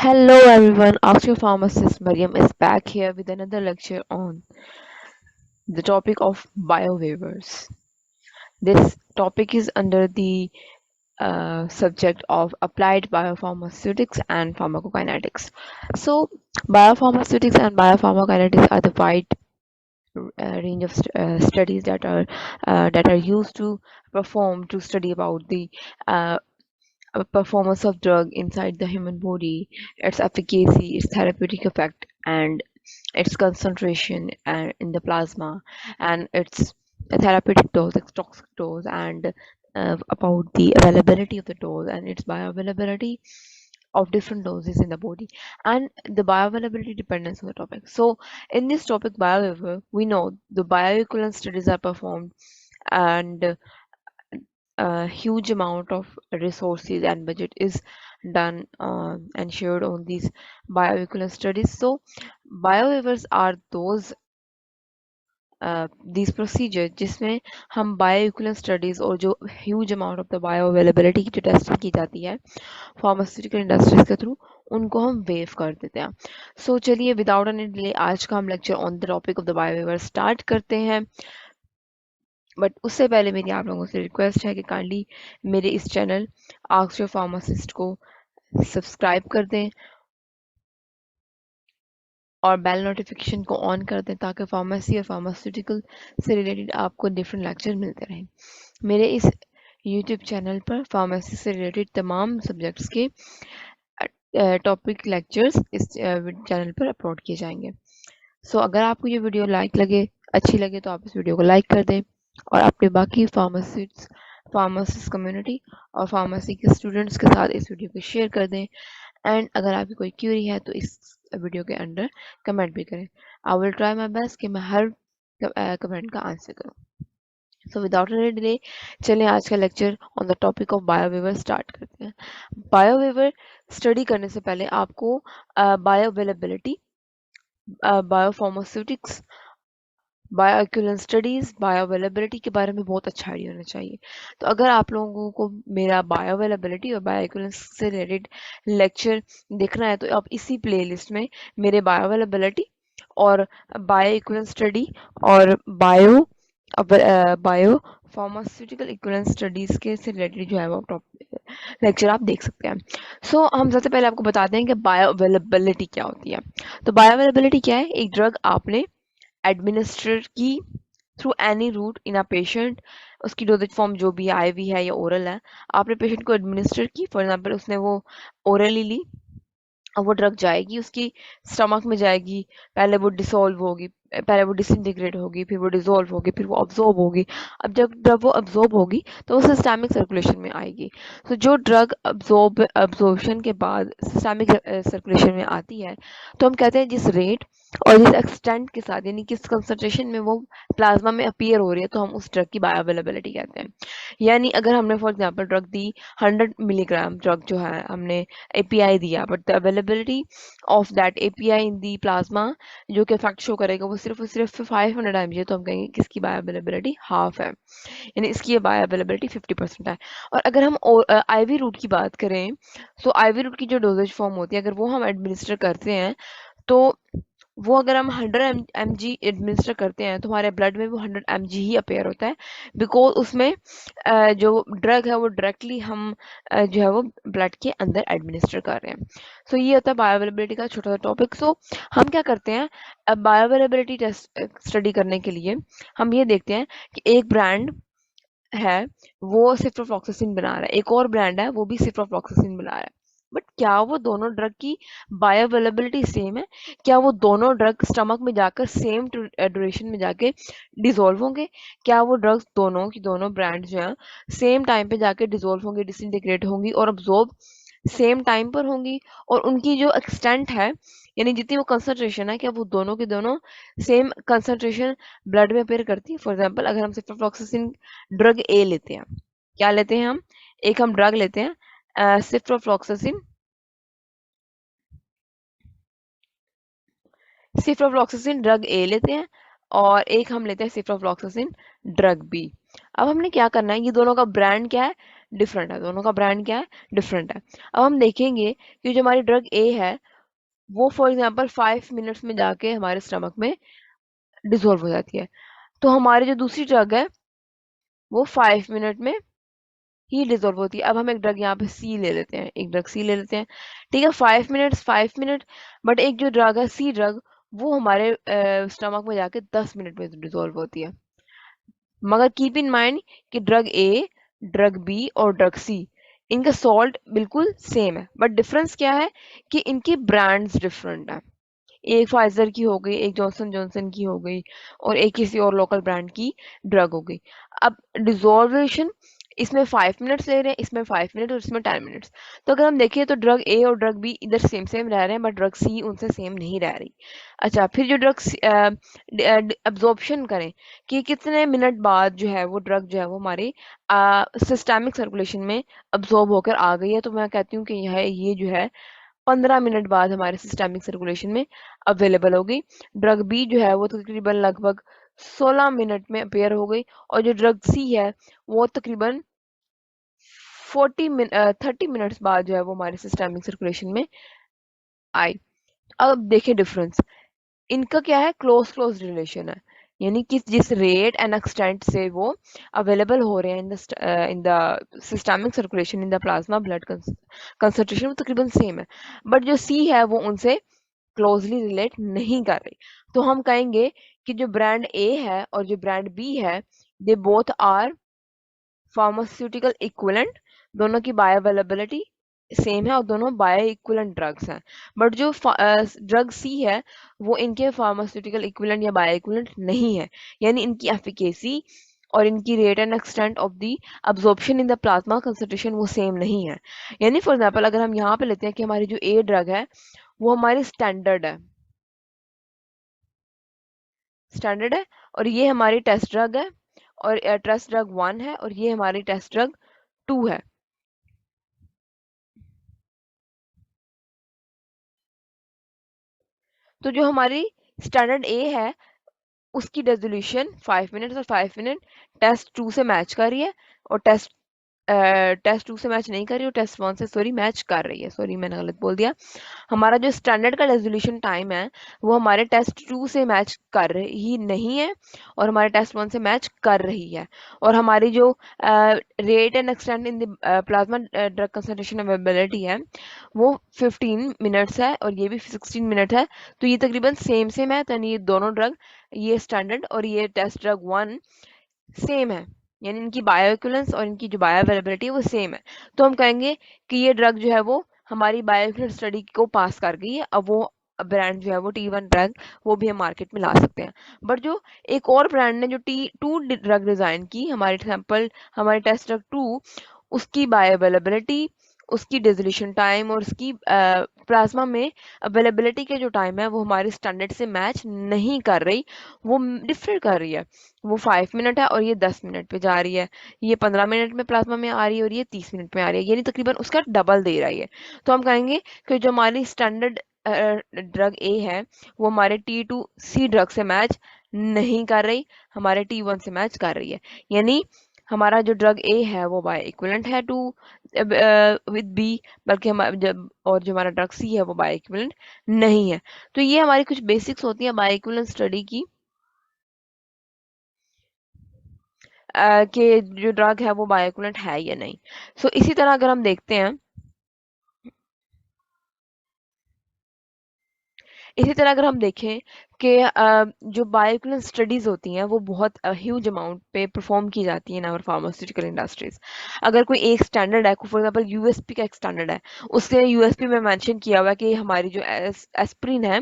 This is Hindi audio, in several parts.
Hello everyone, Akshay Pharmacist Mariam is back here with another lecture on the topic of biowaivers. This topic is under the subject of applied biopharmaceutics and pharmacokinetics. So, biopharmaceutics and biopharmacokinetics are the wide range of studies that are used to perform to study about the uh, performance of drug inside the human body, its efficacy, its therapeutic effect, and its concentration and in the plasma, and its therapeutic dose, its toxic dose, and about the availability of the dose and its bioavailability of different doses in the body, and the bioavailability dependence on the topic. So in this topic bioavailable, we know the bioequivalence studies are performed, and a huge amount of resources and budget is done and shared on these bioequivalence studies. So biowaivers are these procedures जिसमें हम बायोइक्विवेलेंट स्टडीज और जो huge amount of the bio availability की जो टेस्टिंग की जाती है फार्मास्यूटिकल इंडस्ट्रीज के थ्रू उनको हम वेव कर देते हैं. सो चलिए विदाउट एनी डिले आज का हम lecture on the topic of the biowaiver start करते हैं. बट उससे पहले मेरी आप लोगों से रिक्वेस्ट है कि काइंडली मेरे इस चैनल आस्क योर फार्मासिस्ट को सब्सक्राइब कर दें और बेल नोटिफिकेशन को ऑन कर दें ताकि फार्मेसी और फार्मास्यूटिकल से रिलेटेड आपको डिफरेंट लेक्चर मिलते रहें. मेरे इस यूट्यूब चैनल पर फार्मेसी से रिलेटेड तमाम सब्जेक्ट्स के टॉपिक लेक्चर्स इस चैनल पर अपलोड किए जाएंगे. सो अगर आपको ये वीडियो अच्छी लगे तो आप इस वीडियो को लाइक कर दें और अपने बाकी फार्मासिस्ट कम्युनिटी और फार्मेसी के स्टूडेंट्स के साथ इस वीडियो को शेयर कर दें. एंड अगर आपकी कोई क्यूरी है तो इस वीडियो के अंडर कमेंट भी करें. I will try my best कि मैं हर कमेंट का आंसर करूं. सो विदाउट एनी डिले चलें आज का lecture on the topic of biowaiver start करते हैं. बायोवेवर स्टडी करने से पहले आपको bioavailability, biopharmaceutics, bioequivalent studies, bioavailability के बारे में बहुत अच्छा आइडिया होना चाहिए. तो अगर आप लोगों को मेरा बायो अवेलेबिलिटी और बायोइक्विवेलेंस से रिलेटेड लेक्चर देखना है तो आप इसी प्लेलिस्ट में मेरे बायो अवेलेबिलिटी और बायो इक्विवेलेंट स्टडी और बायो फार्मास्यूटिकल इक्विवेलेंट स्टडीज के से रिलेटेड जो है वो लेक्चर आप देख सकते हैं. सो हम सबसे पहले आपको बताते हैं कि बायो अवेलेबिलिटी क्या होती है. तो बायो अवेलेबिलिटी क्या है? एक ड्रग आपने एडमिनिस्टर की through any route in a patient, उसकी डोजेज फॉर्म जो भी आईवी है या ओरल है, आपने पेशेंट को एडमिनिस्टर की. फॉर एग्जांपल उसने वो ओरली ली, अब वो ड्रग जाएगी उसकी स्टमक में जाएगी, पहले वो डिसॉल्व होगी, पहले वो डिसइंटीग्रेट होगी, फिर वो डिसॉल्व होगी, फिर वो अब्जॉर्ब होगी. अब जब वो अब्जॉर्ब होगी तो वो सिस्टमिक सर्कुलेशन में आएगी. तो जो ड्रग अब्जॉर्प्शन के बाद सिस्टमिक सर्कुलेशन में आती है तो हम कहते हैं जिस रेट और जिस एक्सटेंट के साथ यानी किस कंसंट्रेशन में वो प्लाज्मा में अपीयर हो रही है तो हम उस ड्रग की बायोअवेलेबिलिटी कहते हैं. यानी अगर हमने for example drug the 100 milligram, drug जो है हमने एपीआई दिया, but the availability of that API in the plasma जो कि इफेक्ट शो करेगा वो सिर्फ और सिर्फ 500 mg है, तो हम कहेंगे कि इसकी बायोअवेलेबिलिटी हाफ है, यानी इसकी बायोअवेलेबिलिटी 50% है. और अगर हम आईवी रूट की बात करें तो आईवी रूट की जो डोजेज फॉर्म होती है अगर वो हम एडमिनिस्टर करते हैं तो वो अगर हम 100 mg एडमिनिस्टर करते हैं तो हमारे ब्लड में वो 100 mg ही अपेयर होता है, बिकॉज उसमें जो ड्रग है वो डायरेक्टली हम जो है वो ब्लड के अंदर एडमिनिस्टर कर रहे हैं. सो ये होता है बायोअवेलेबिलिटी का छोटा सा टॉपिक. सो हम क्या करते हैं, अब बायोअवेलेबिलिटी टेस्ट स्टडी करने के लिए हम ये देखते हैं कि एक ब्रांड है वो सिफ्रोफ्लॉक्सासिन बना रहा है, एक और ब्रांड है वो भी सिफ्रोफ्लॉक्सासिन बना रहा है, बट क्या वो दोनों ड्रग की बायोअवेलेबिलिटी सेम है? क्या वो दोनों ड्रग स्टमक में जाकर सेम ड्यूरेशन में जाके डिसॉल्व होंगे? क्या वो ड्रग्स दोनों की दोनों ब्रांड जो हैं सेम टाइम पे जाके डिसॉल्व होंगे, डिसइंटीग्रेट होंगी और अब्जॉर्ब सेम टाइम पर होंगी? और उनकी जो एक्सटेंट है यानी जितनी वो कंसंट्रेशन है, क्या वो दोनों के दोनों सेम कंसंट्रेशन ब्लड में अपेयर करती है? फॉर एग्जांपल अगर हम सिफ्रोफ्लॉक्सासिन ड्रग ए लेते हैं, क्या लेते हैं हम? एक हम ड्रग लेते हैं सिफ्रोफ्लॉक्सासिन सिफ्रोफ्लॉक्सासिन ड्रग ए लेते हैं और एक हम लेते हैं सिफ्रोफ्लॉक्सासिन ड्रग बी. अब हमने क्या करना है, ये दोनों का ब्रांड क्या है? डिफरेंट है, दोनों का ब्रांड क्या है, डिफरेंट है। अब हम देखेंगे कि जो हमारी ड्रग ए है वो फॉर एग्जांपल 5 मिनट्स में जाके हमारे स्टमक में डिसॉल्व हो जाती है। तो हमारी जो दूसरी ड्रग है वो 5 मिनट में ही डिसॉल्व होती है। अब हम एक ड्रग यहाँ पे सी ले लेते हैं, एक ड्रग सी ले लेते हैं, ठीक है, 5 मिनट, बट एक जो ड्रग है सी ड्रग वो हमारे स्टमक में जाके 10 मिनट में डिसॉल्व होती है। मगर कीप इन माइंड कि ड्रग ए, ड्रग बी और ड्रग सी इनका सॉल्ट बिल्कुल सेम है, बट डिफरेंस क्या है कि इनकी ब्रांड्स डिफरेंट है। एक फाइजर की हो गई, एक जॉनसन जॉनसन की हो गई और एक किसी और लोकल ब्रांड की ड्रग हो गई। अब डिजोल्वेशन इसमें 5 मिनट्स ले रहे हैं, इसमें 5 मिनट और इसमें 10 मिनट्स। तो अगर हम देखें तो ड्रग ए और ड्रग बी इधर सेम सेम रह रहे हैं, बट ड्रग सी उनसे सेम नहीं रह रही। अच्छा, फिर जो ड्रग अब्जॉर्प्शन करें कि कितने मिनट बाद जो है वो ड्रग जो है वो हमारी सिस्टमिक सर्कुलेशन में अब्जॉर्ब होकर आ गई है, तो मैं कहती हूँ कि यह ये जो है 15 मिनट बाद हमारे सिस्टमिक सर्कुलेशन में अवेलेबल हो गई। ड्रग बी जो है वो तकरीबन लगभग 16 मिनट में अपेयर हो गई, और जो ड्रग सी है वो तकरीबन 30 मिनट्स बाद जो है वो हमारे सिस्टमिक सर्कुलेशन में आई। अब देखिए डिफरेंस, इनका क्या है, क्लोज क्लोज रिलेशन है, यानी कि जिस रेट एंड एक्सटेंट से वो अवेलेबल हो रहे हैं in the systemic circulation in the plasma blood concentration वो तकरीबन सेम है, बट जो सी है वो उनसे क्लोजली रिलेट नहीं कर रही। तो हम कहेंगे कि जो ब्रांड ए है और जो ब्रांड बी है they both are pharmaceutical equivalent, दोनों की बायोअवेलेबिलिटी सेम है और दोनों बायो इक्विवेलेंट ड्रग्स हैं। बट जो ड्रग सी है वो इनके फार्मास्यूटिकल इक्विवेलेंट या बायो इक्विवेलेंट नहीं है, यानी इनकी एफिकेसी और इनकी rate and extent of the absorption in the plasma concentration वो सेम नहीं है। यानी फॉर एग्जांपल अगर हम यहाँ पे लेते हैं कि हमारी जो ए ड्रग है वो हमारी स्टैंडर्ड है और ये हमारी टेस्ट ड्रग है, और टेस्ट ड्रग 1 है और ये हमारी टेस्ट ड्रग 2 है। तो जो हमारी स्टैंडर्ड ए है उसकी रेजोल्यूशन 5 मिनट और 5 मिनट टेस्ट 2 से मैच कर रही है, और टेस्ट 2 से मैच नहीं कर रही, और टेस्ट 1 से सॉरी मैच कर रही है, सॉरी मैंने गलत बोल दिया। हमारा जो स्टैंडर्ड का रेजोल्यूशन टाइम है वो हमारे टेस्ट 2 से मैच कर रही नहीं है और हमारे टेस्ट 1 से मैच कर रही है, और हमारी जो rate and extent in the plasma drug concentration availability है वो 15 मिनट्स है और ये भी 16 मिनट है। तो ये तकरीबन सेम सेम है, तो यानी ये दोनों ड्रग, ये स्टैंडर्ड और ये टेस्ट ड्रग 1 सेम है, यानी इनकी बायोइक्विवेलेंस और इनकी जो बायोअवेलेबिलिटी है वो सेम है। तो हम कहेंगे कि ये ड्रग जो है वो हमारी बायोइक्विवेलेंस स्टडी को पास कर गई है। अब वो ब्रांड जो है वो T1 ड्रग वो भी हम मार्केट में ला सकते हैं। बट जो एक और ब्रांड ने जो T2 ड्रग डिजाइन की, हमारे एग्जाम्पल हमारे टेस्ट ड्रग 2, उसकी बायोअवेलेबिलिटी, उसकी डिसोल्यूशन टाइम और उसकी प्लाज्मा में अवेलेबिलिटी के जो टाइम है वो हमारे स्टैंडर्ड से मैच नहीं कर रही, वो डिफरेंट कर रही है। वो 5 मिनट है और ये 10 मिनट पे जा रही है, ये 15 मिनट में प्लाज्मा में आ रही है और ये 30 मिनट में आ रही है, यानी तकरीबन उसका डबल दे रही है। तो हम कहेंगे कि जो हमारी स्टैंडर्ड ड्रग ए है वो हमारे T2C ड्रग से मैच नहीं कर रही, हमारे T1 से मैच कर रही है, यानी हमारा जो ड्रग ए है वो बाय इक्विवेलेंट है टू विद बी, बल्कि हम जब और जो हमारा ड्रग सी है वो बाय इक्विवेलेंट नहीं है। तो ये हमारी कुछ बेसिक्स होती है बाय इक्विवेलेंट स्टडी की, कि जो ड्रग है वो बाय इक्विवेलेंट है या नहीं। सो इसी तरह अगर हम देखते हैं, इसी तरह अगर हम देखें कि जो बायोइक्विवेलेंट स्टडीज होती हैं वो बहुत ह्यूज अमाउंट पे परफॉर्म की जाती हैं इन आवर फार्मास्यूटिकल इंडस्ट्रीज। अगर कोई एक स्टैंडर्ड है, फॉर एग्जांपल यूएसपी का एक स्टैंडर्ड है, उसके यूएसपी में मेंशन किया हुआ है कि हमारी जो एस्प्रिन है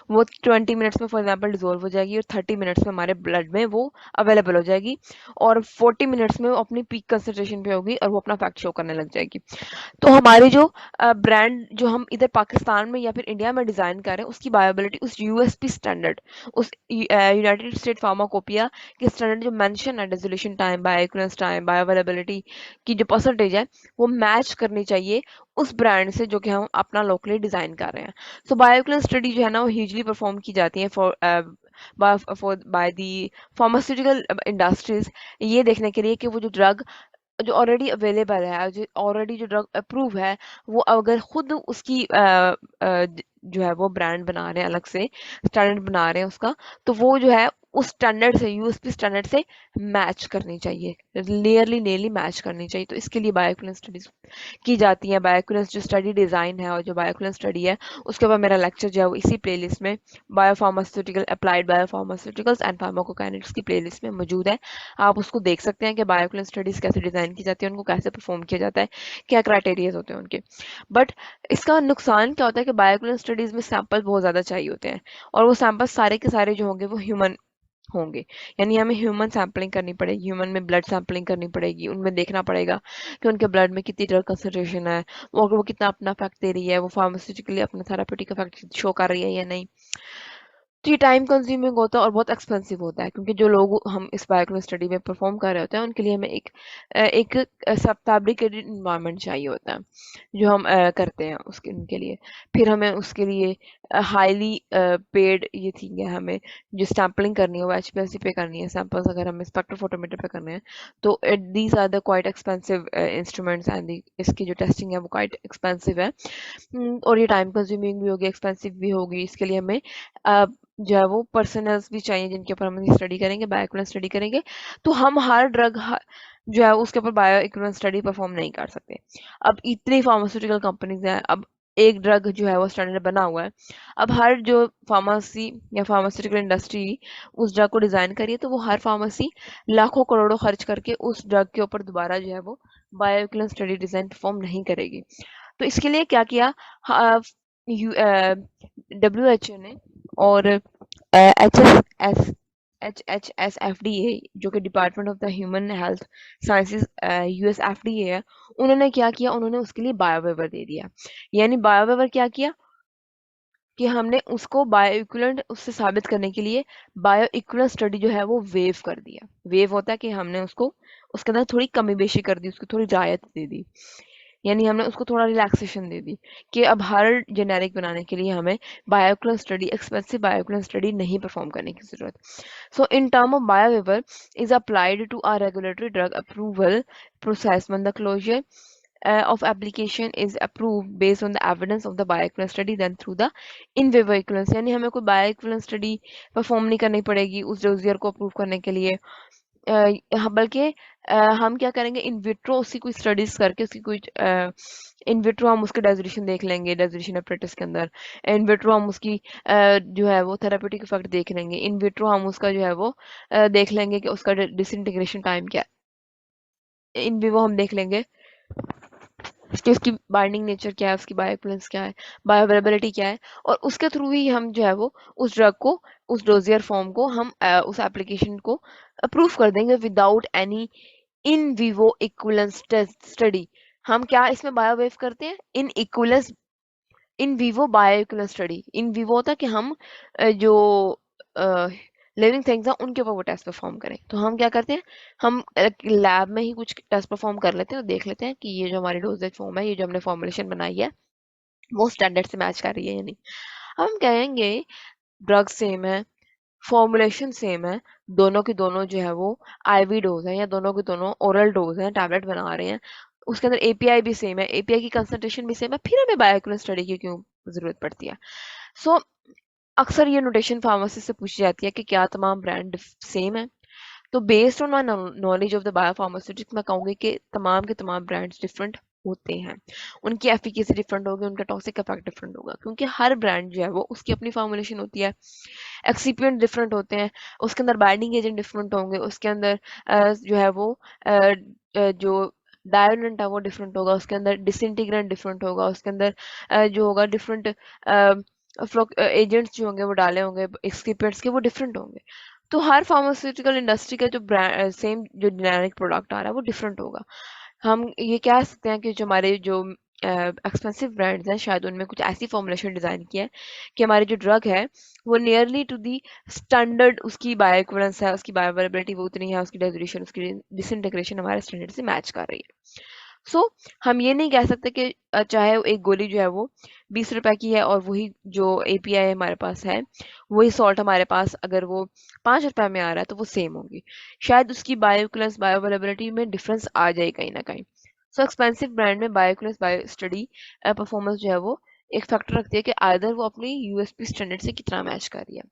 वो 20 मिनट्स में फॉर एग्जांपल डिजोल्व हो जाएगी और 30 मिनट्स में हमारे ब्लड में वो अवेलेबल हो जाएगी, और 40 मिनट्स में वो अपनी पीक कंसंट्रेशन पे होगी और वो अपना फैक्ट शो करने लग जाएगी। तो हमारी जो ब्रांड जो हम इधर पाकिस्तान में या फिर इंडिया में डिज़ाइन कर रहे हैं उसकी बायोबिलिटी उस यूएसपी स्टैंडर्ड, उस यूनाइटेड स्टेट फार्माकोपिया के स्टैंडर्ड जो मेंशन है, डिसोल्यूशन टाइम, बायोइक्विवेलेंस टाइम, बायोअवेलेबिलिटी की जो परसेंटेज है वो मैच करनी चाहिए उस ब्रांड से जो कि हम अपना लोकली डिज़ाइन कर रहे हैं। सो बायोइक्विवेलेंस स्टडी जो है ना वो ह्यूजली परफॉर्म की जाती है बाय दी फार्मास्यूटिकल इंडस्ट्रीज, ये देखने के लिए कि वो जो ड्रग जो ऑलरेडी अवेलेबल है, जो ऑलरेडी जो ड्रग अप्रूव है, वो अगर खुद उसकी जो है वो ब्रांड बना रहे हैं, अलग से स्टैंडर्ड बना रहे हैं उसका, तो वो जो है उस स्टैंडर्ड से, यूएसपी स्टैंडर्ड से मैच करनी चाहिए, नियरली मैच करनी चाहिए। तो इसके लिए बायोइक्विवेलेंस स्टडीज की जाती है। बायोइक्विवेलेंस जो स्टडी डिज़ाइन है और जो बायोइक्विवेलेंस स्टडी है, उसके ऊपर मेरा लेक्चर जो है वो इसी प्लेलिस्ट में, biopharmaceutical applied biopharmaceuticals and pharmacokinetics की प्लेलिस्ट में मौजूद है। आप उसको देख सकते हैं कि बायोइक्विवेलेंस स्टडीज कैसे डिज़ाइन की जाती है, उनको कैसे परफॉर्म किया जाता है, क्या क्राइटेरियाज होते हैं उनके। बट इसका नुकसान क्या होता है कि बायोइक्विवेलेंस स्टडीज में सैंपल बहुत ज़्यादा चाहिए होते हैं, और वो सैंपल सारे के सारे जो होंगे वो ह्यूमन होंगे। यानी हमें ह्यूमन सैंपलिंग करनी पड़ेगी, ह्यूमन में ब्लड सैंपलिंग करनी पड़ेगी, उनमें देखना पड़ेगा कि उनके ब्लड में कितनी ड्रग कंसंट्रेशन है, वो कितना अपना इफेक्ट दे रही है, वो फार्मास्यूटिकली अपना थेराप्यूटिक इफेक्ट शो कर रही है या नहीं। तो ये टाइम कंज्यूमिंग होता है और बहुत एक्सपेंसिव होता है, क्योंकि जो लोग हम इस बायोइक्विवेलेंस स्टडी में परफॉर्म कर रहे होते हैं, उनके लिए हमें एक सब फैब्रिकेटेड इन्वायरमेंट चाहिए होता है, जो हम करते हैं उसके उनके लिए। फिर हमें उसके लिए हाईली पेड ये थी है, हमें जो सैम्पलिंग करनी है वो एचपीएलसी पे करनी है, सैंपल्स अगर हमें स्पेक्ट्रोफोटोमीटर पे करने हैं, तो these are the quite expensive instruments, and इसकी जो टेस्टिंग है वो क्वाइट एक्सपेंसिव है। और ये टाइम कंज्यूमिंग भी होगी, एक्सपेंसिव भी होगी। इसके लिए हमें जो है वो पर्सनल्स भी चाहिए जिनके ऊपर हम स्टडी करेंगे, बायोइक्विवेलेंस स्टडी करेंगे। तो हम हर ड्रग जो है उसके ऊपर बायोइक्विवेलेंस स्टडी परफॉर्म नहीं कर सकते। अब इतनी फार्मास्यूटिकल कंपनीज हैं, अब एक ड्रग जो है वो स्टैंडर्ड बना हुआ है, अब हर जो फार्मेसी या फार्मास्यूटिकल इंडस्ट्री उस ड्रग को डिजाइन करिए, तो वो हर फार्मेसी लाखों करोड़ों खर्च करके उस ड्रग के ऊपर दोबारा जो है वो बायोइक्विवेलेंस स्टडी डिजाइन परफॉर्म नहीं करेगी। तो इसके लिए क्या किया, डब्ल्यू एच ओ ने और H H S F D A, जो कि department of the human health sciences US FDA है, उन्होंने क्या किया, उन्होंने उसके लिए बायोवेवर दे दिया। यानी बायोवेवर क्या किया कि हमने उसको बायो इक्विवेलेंट उससे साबित करने के लिए बायो इक्विवेलेंट स्टडी जो है वो वेव कर दिया। वेव होता है कि हमने उसको उसके अंदर थोड़ी कमी बेशी कर दी, उसको थोड़ी रियायत दे दी, यानी हमने उसको थोड़ा रिलैक्सेशन दे दी कि अब हर जेनेरिक बनाने के लिए हमें बायोइक्विवेलेंट स्टडी, एक्सपेंसिव बायोइक्विवेलेंट स्टडी नहीं परफॉर्म करने की जरूरत। So in term of bioweaver is applied to a regulatory drug approval process when the closure of application is approved based on the evidence of the bioequivalence study then through the in vivo equivalence। यानी हमें कोई bioequivalence study परफॉर्म नहीं करनी पड़ेगी उस डोजियर को अप्रूव करने के लिए, बल्कि हम क्या करेंगे, इन विट्रो उसकी कोई स्टडीज करके उसकी कोई इन विट्रो हम उसके डेजोनेशन देख लेंगे, डेजोनेशन एपरेटस के अंदर। इन विट्रो हम उसकी जो है वो थेरापेटिक इफेक्ट देख लेंगे। इन विट्रो हम उसका जो है वो देख लेंगे कि उसका डिसइंटीग्रेशन टाइम क्या है। इन विवो हम देख लेंगे कि उसकी बाइंडिंग नेचर क्या है, उसकी बायोइक्विवेलेंस क्या है, बायोअवेलेबिलिटी क्या है, और उसके थ्रू ही हम जो है वो उस ड्रग को, उस डोजियर फॉर्म को हम उस एप्लीकेशन को अप्रूव कर देंगे without any in vivo equivalence study. हम क्या इसमें बायोवेव करते हैं, in Vivo bio equivalence study. In vivo होता है कि हम जो लिविंग थिंग्स हैं उनके ऊपर वो टेस्ट परफॉर्म करें। तो हम क्या करते हैं, हम लैब में ही कुछ टेस्ट परफॉर्म कर लेते हैं और देख लेते हैं कि ये जो हमारी डोजेज फॉर्म है, ये जो हमने फॉर्मुलेशन बनाई है, वो स्टैंडर्ड से मैच कर रही है या नहीं। हम कहेंगे ड्रग सेम है, फॉर्मुलेशन सेम है, दोनों की दोनों जो है वो आईवी डोज है या दोनों की दोनों ओरल डोज है, टैबलेट बना रहे हैं, उसके अंदर एपीआई भी सेम है, एपीआई की कंसंट्रेशन भी सेम है, फिर हमें बायोइक्विवेलेंस स्टडी की क्यों जरूरत पड़ती है। सो अक्सर ये नोटेशन फार्मेसी से पूछी जाती है कि क्या तमाम ब्रांड सेम है। तो based on my knowledge of the biopharmaceutics मैं कहूँगी कि तमाम के तमाम ब्रांड्स डिफरेंट होते हैं, उनकी एफिकेसी डिफरेंट होगी, उनका टॉक्सिक इफेक्ट डिफरेंट होगा, क्योंकि हर ब्रांड जो है वो उसकी अपनी फॉर्मुलेशन होती है, एक्सिपिएंट डिफरेंट होते हैं, उसके अंदर बाइंडिंग एजेंट डिफरेंट होंगे, उसके अंदर जो है वो जो डायोडेंट है वो डिफरेंट होगा, उसके अंदर डिसइंटीग्रेंट डिफरेंट होगा, उसके अंदर जो होगा डिफरेंट एजेंट्स जो होंगे वो डाले होंगे एक्सक्रीपिएंट्स के, वो डिफरेंट होंगे। तो हर फार्मास्यूटिकल इंडस्ट्री का जो ब्रांड सेम जो जेनेरिक प्रोडक्ट आ रहा है वो डिफरेंट होगा। हम ये कह सकते हैं कि जो हमारे जो एक्सपेंसिव ब्रांड्स हैं, शायद उनमें कुछ ऐसी फॉर्मुलेशन डिज़ाइन की है कि हमारी जो ड्रग है वो नियरली टू दी स्टैंडर्ड, उसकी बायोइक्विवेलेंस है, उसकी बायोअवेलेबिलिटी वो उतनी है, उसकी डेजोनेशन, उसकी डिसइंटीग्रेशन हमारे स्टैंडर्ड से मैच कर रही है। सो हम ये नहीं कह सकते कि चाहे एक गोली जो है वो 20 रुपए की है और वही जो एपीआई हमारे पास है, वही सॉल्ट हमारे पास अगर वो 5 रुपए में आ रहा है तो वो सेम होगी। शायद उसकी बायोइक्विवेलेंस बायोअवेलेबिलिटी में डिफरेंस आ जाए कहीं न कहीं। सो एक्सपेंसिव ब्रांड में बायोइक्विवेलेंस बायो स्टडी परफॉर्मेंस जो है वो एक फैक्टर रखती है कि आइदर वो अपनी यूएसपी स्टैंडर्ड से कितना मैच कर रही है।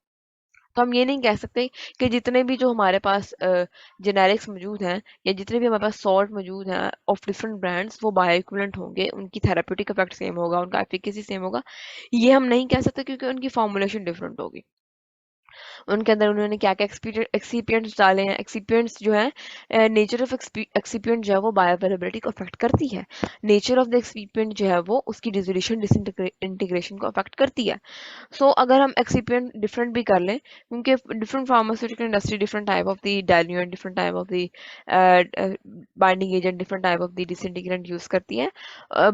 तो हम ये नहीं कह सकते कि जितने भी जो हमारे पास जेनेरिक्स मौजूद हैं या जितने भी हमारे पास सॉल्ट मौजूद हैं ऑफ डिफरेंट ब्रांड्स वो बायोइक्विवेलेंट होंगे, उनकी थेराप्यूटिक इफेक्ट सेम होगा, उनका एफिकेसी सेम होगा। ये हम नहीं कह सकते क्योंकि उनकी फॉर्मुलेशन डिफरेंट होगी। उनके अंदर उन्होंने क्या-क्या एक्सिपिएंट्स डाले हैं। एक्सिपिएंट्स जो है नेचर ऑफ एक्सिपिएंट जो है वो बायोअवेलेबिलिटी को अफेक्ट करती है। नेचर ऑफ द एक्सिपिएंट जो है वो उसकी डिसोल्यूशन डिसइंटीग्रेशन को अफेक्ट करती है। सो अगर हम एक्सिपिएंट डिफरेंट भी कर लें क्योंकि different pharmaceutical industry different type of the diluent different type of the binding agent different type of the disintegrant use करती है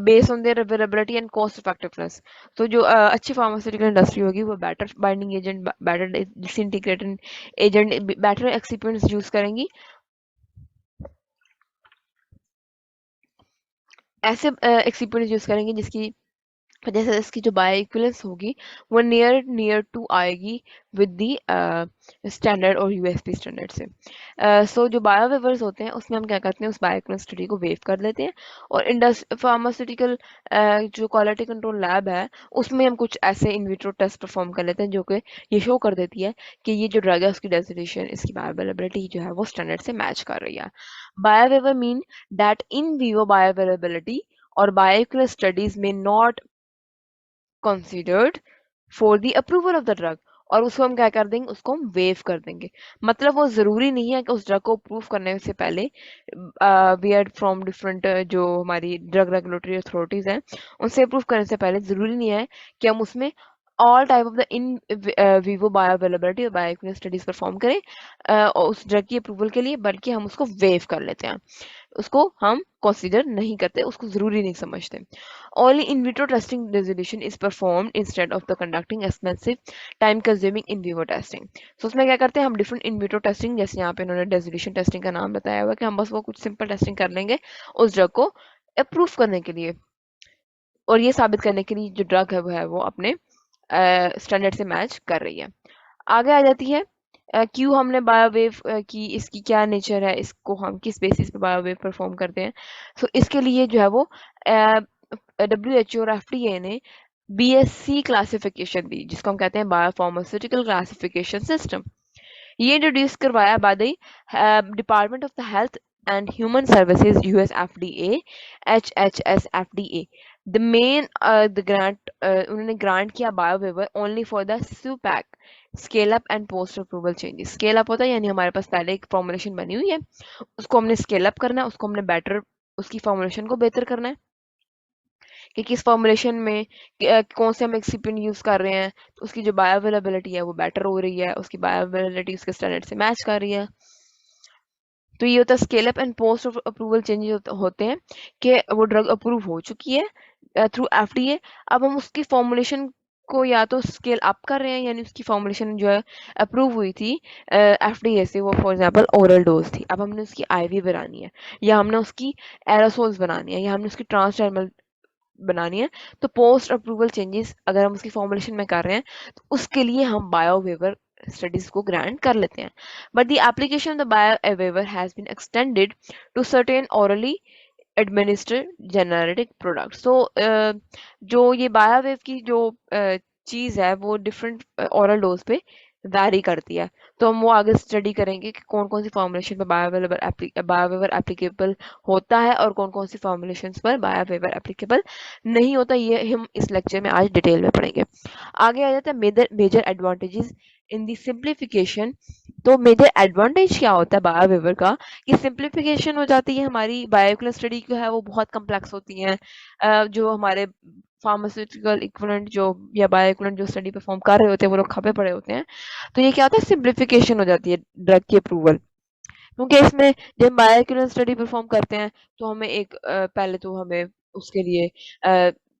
based on their availability and cost effectiveness. तो जो अच्छी फार्मास्यूटिकल इंडस्ट्री होगी वो better binding agent better disintegrated agent better excipients use करेंगी। ऐसे एक्सिपिएंट्स यूज करेंगे जिसकी वजह से इसकी जो बायो इक्विवेलेंस होगी वो नियर नियर टू आएगी विद दी स्टैंडर्ड और यूएसपी स्टैंडर्ड से। सो जो बायो वेवर्स होते हैं उसमें हम क्या करते हैं उस बायो इक्विवेलेंस स्टडी को वेव कर देते हैं और फार्मास्यूटिकल जो क्वालिटी कंट्रोल लैब है उसमें हम कुछ ऐसे इन विट्रो टेस्ट परफॉर्म कर लेते हैं जो कि ये शो कर देती है कि ये जो ड्रग है उसकी डेसिनेशन इसकी बायोअवेलेबिलिटी जो है वो स्टैंडर्ड से मैच कर रही है। Biowaiver mean that in vivo bioavailability और बायोइक्विवेलेंस स्टडीज में not considered for the approval of the drug और उसको हम क्या कर देंगे उसको हम वेव कर देंगे। मतलब वो ज़रूरी नहीं है कि उस ड्रग को अप्रूव करने से पहले वी आर फ्रॉम डिफरेंट जो हमारी ड्रग रेगुलेटरी अथॉरिटीज़ हैं उनसे अप्रूव करने से पहले ज़रूरी नहीं है कि हम उसमें all type of the in vivo bio availability और बायो स्टडीज परफॉर्म करें उस ड्रग की अप्रूवल के लिए, बल्कि हम उसको वेव कर लेते हैं, उसको हम कंसीडर नहीं करते, उसको ज़रूरी नहीं समझते। Only in vitro testing resolution is performed instead of the conducting expensive time consuming in vivo testing. So उसमें क्या करते हैं हम डिफरेंट इन विट्रो टेस्टिंग, जैसे यहाँ पे इन्होंने डेसोल्यूशन टेस्टिंग का नाम बताया हुआ है कि हम बस वो कुछ सिंपल टेस्टिंग कर लेंगे उस ड्रग को अप्रूव करने के लिए और ये साबित करने के लिए जो ड्रग है वो अपने स्टैंडर्ड से मैच कर रही है। आगे आ जाती है क्यों हमने बायोवेव की इसकी क्या नेचर है, इसको हम किस बेसिस पे बायोवेव परफॉर्म करते हैं। सो इसके लिए जो है वो WHO और FDA ने BSc क्लासिफिकेशन दी जिसको हम कहते हैं बायोफार्मास्यूटिकल क्लासिफिकेशन सिस्टम। ये इंट्रोड्यूस करवाया by the department of the health and human services US FDA HHS FDA। The main the grant उन्होंने ग्रांट किया biowaiver only for the SUPAC scale up and post approval changes. Scale up होता है यानी हमारे पास पहले एक फॉर्मुलेशन बनी हुई है, उसको हमने स्केल अप करना है, उसको हमने बेटर उसकी फॉर्मुलेशन को बेहतर करना है कि किस फॉर्मुलेशन में कौन से हम एक्सिपिएंट यूज़ कर रहे हैं, तो उसकी जो बायो अवेलेबिलिटी है वो बेटर हो रही है, उसकी बायो अवेलेबिलिटी उसके स्टैंडर्ड से मैच कर रही है। तो ये होता है scale up and post approval changes होते हैं कि वो ड्रग अप्रूव हो चुकी है थ्रू FDA। अब हम उसकी फॉर्मुलेशन को या तो स्केल अप कर रहे हैं यानी उसकी फॉर्मुलेशन जो है अप्रूव हुई थी FDA से, वो फॉर एग्जांपल ओरल डोज थी, अब हमने उसकी IV बनानी है या हमने उसकी एरोसोल्स बनानी है या हमने उसकी ट्रांसडर्मल बनानी है। तो पोस्ट अप्रूवल चेंजेस अगर हम उसकी फॉर्मुलेशन में कर रहे हैं तो उसके लिए हम बायो वेवर स्टडीज को ग्रांट कर लेते हैं। But the application of the biowaiver has been extended to certain orally administer generic product. So जो ये बायोवेव की जो चीज़ है वो डिफरेंट ओरल डोज पे वैरी करती है। तो हम वो आगे स्टडी करेंगे कि कौन कौन सी फॉर्मुलेशन पर बायोवेवर एप्लीकेबल होता है और कौन कौन सी फॉर्मुलेशंस पर बायोवेवर एप्लीकेबल नहीं होता। ये हम इस लेक्चर में आज डिटेल में पढ़ेंगे। आगे आ जाता है major advantages in the simplification. तो मेजर एडवांटेज क्या होता है बायोवेवर का कि सिंप्लीफिकेशन हो जाती है हमारी। बायोइक्विवेलेंस स्टडी जो है वो बहुत कम्प्लेक्स होती हैं, जो हमारे फार्मास्यूटिकल इक्विवेलेंट जो या बायोइक्विवेलेंट जो स्टडी परफॉर्म कर रहे होते हैं वो लोग खपे पड़े होते हैं। तो ये क्या होता है सिंप्लीफिकेशन हो जाती है ड्रग की अप्रूवल, क्योंकि इसमें जब हम बायोइक्विवेलेंस स्टडी परफॉर्म करते हैं तो हमें एक पहले तो हमें उसके लिए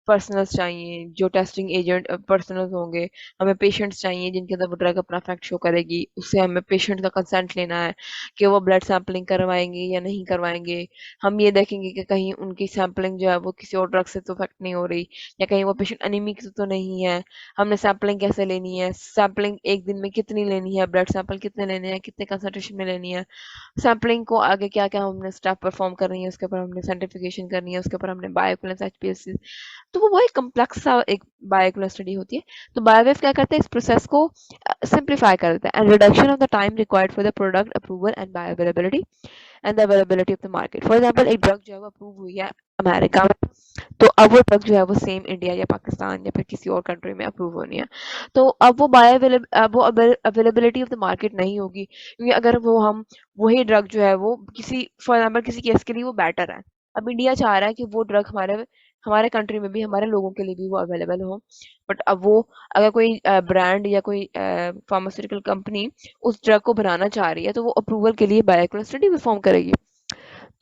पर्सनल्स चाहिए, जो टेस्टिंग एजेंट पर्सनल्स होंगे, हमें पेशेंट्स चाहिए जिनके अंदर वो ड्रग अपना इफेक्ट शो करेगी, उससे हमें पेशेंट का कंसेंट लेना है कि वो ब्लड सैंपलिंग करवाएंगे या नहीं करवाएंगे। हम ये देखेंगे कि कहीं उनकी सैंपलिंग जो है वो किसी और ड्रग से तो इफेक्ट नहीं हो रही, या कहीं वो पेशेंट अनीमिक तो नहीं है। हमने सैंपलिंग कैसे लेनी है, सैंपलिंग एक दिन में कितनी लेनी है, ब्लड सैंपल कितने लेने हैं, कितने कंसंट्रेशन में लेनी है, सैम्पलिंग को आगे क्या क्या हमने स्टेप परफॉर्म करनी है, उसके ऊपर हमने सर्टिफिकेशन करनी है, उसके ऊपर हमने बायोइक्विवेलेंस एचपीएलसी। तो वो बहुत कम्प्लेक्स सा एक बायोइक्विवेलेंस स्टडी होती है। तो बायोवेव क्या करते हैं, इस प्रोसेस को सिंप्लीफाई कर देता है, and reduction of the time required for the product approval and bioavailability and the availability of the market. For example एक ड्रग जो है वो अप्रूव हुई है अमेरिका में, तो अब वो ड्रग जो है वो सेम इंडिया या पाकिस्तान या फिर किसी और कंट्री में अप्रूव होनी है। तो अब वो अब वो अवेलेबिलिटी ऑफ द मार्केट नहीं होगी, क्योंकि अगर वो हम वही ड्रग जो है वो किसी फॉर एग्जाम्पल किसी केस के लिए वो बेटर है, अब इंडिया चाह रहा है कि वो ड्रग हमारे हमारे कंट्री में भी हमारे लोगों के लिए भी वो अवेलेबल हो, बट अब वो अगर कोई ब्रांड या कोई फार्मास्यूटिकल कंपनी उस ड्रग को बनाना चाह रही है तो वो अप्रूवल के लिए बायोइक्विवेलेंस स्टडी परफॉर्म करेगी।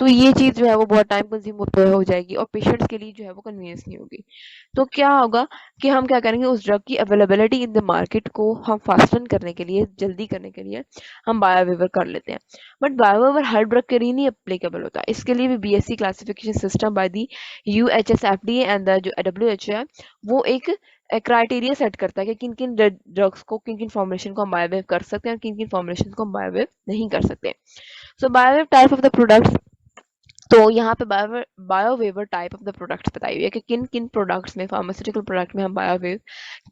तो ये चीज़ जो है वो बहुत टाइम कंज्यूम हो जाएगी और पेशेंट्स के लिए जो है वो कन्वीनियंस नहीं होगी। तो क्या होगा कि हम क्या करेंगे, उस ड्रग की अवेलेबिलिटी इन द मार्केट को हम फास्टन करने के लिए, जल्दी करने के लिए हम बायोवेवर कर लेते हैं। बट बायोवेवर हर ड्रग के लिए नहीं एप्लीकेबल होता, इसके लिए भी BSC classification system by the UHSFDA and the जो डब्ल्यूएचओ है वो एक क्राइटेरिया सेट करता है कि किन किन ड्रग्स को, किन किन फॉर्मुलेशन को हम बायोवेव कर सकते हैं और किन किन फॉर्मुलेशन को हम बायोवेव नहीं कर सकते। सो बायोवेव टाइप ऑफ द प्रोडक्ट्स, तो यहाँ पे बायोवेवर टाइप ऑफ द प्रोडक्ट्स बताई हुई है कि किन किन प्रोडक्ट्स में, फार्मास्यूटिकल प्रोडक्ट में हम बायोवेव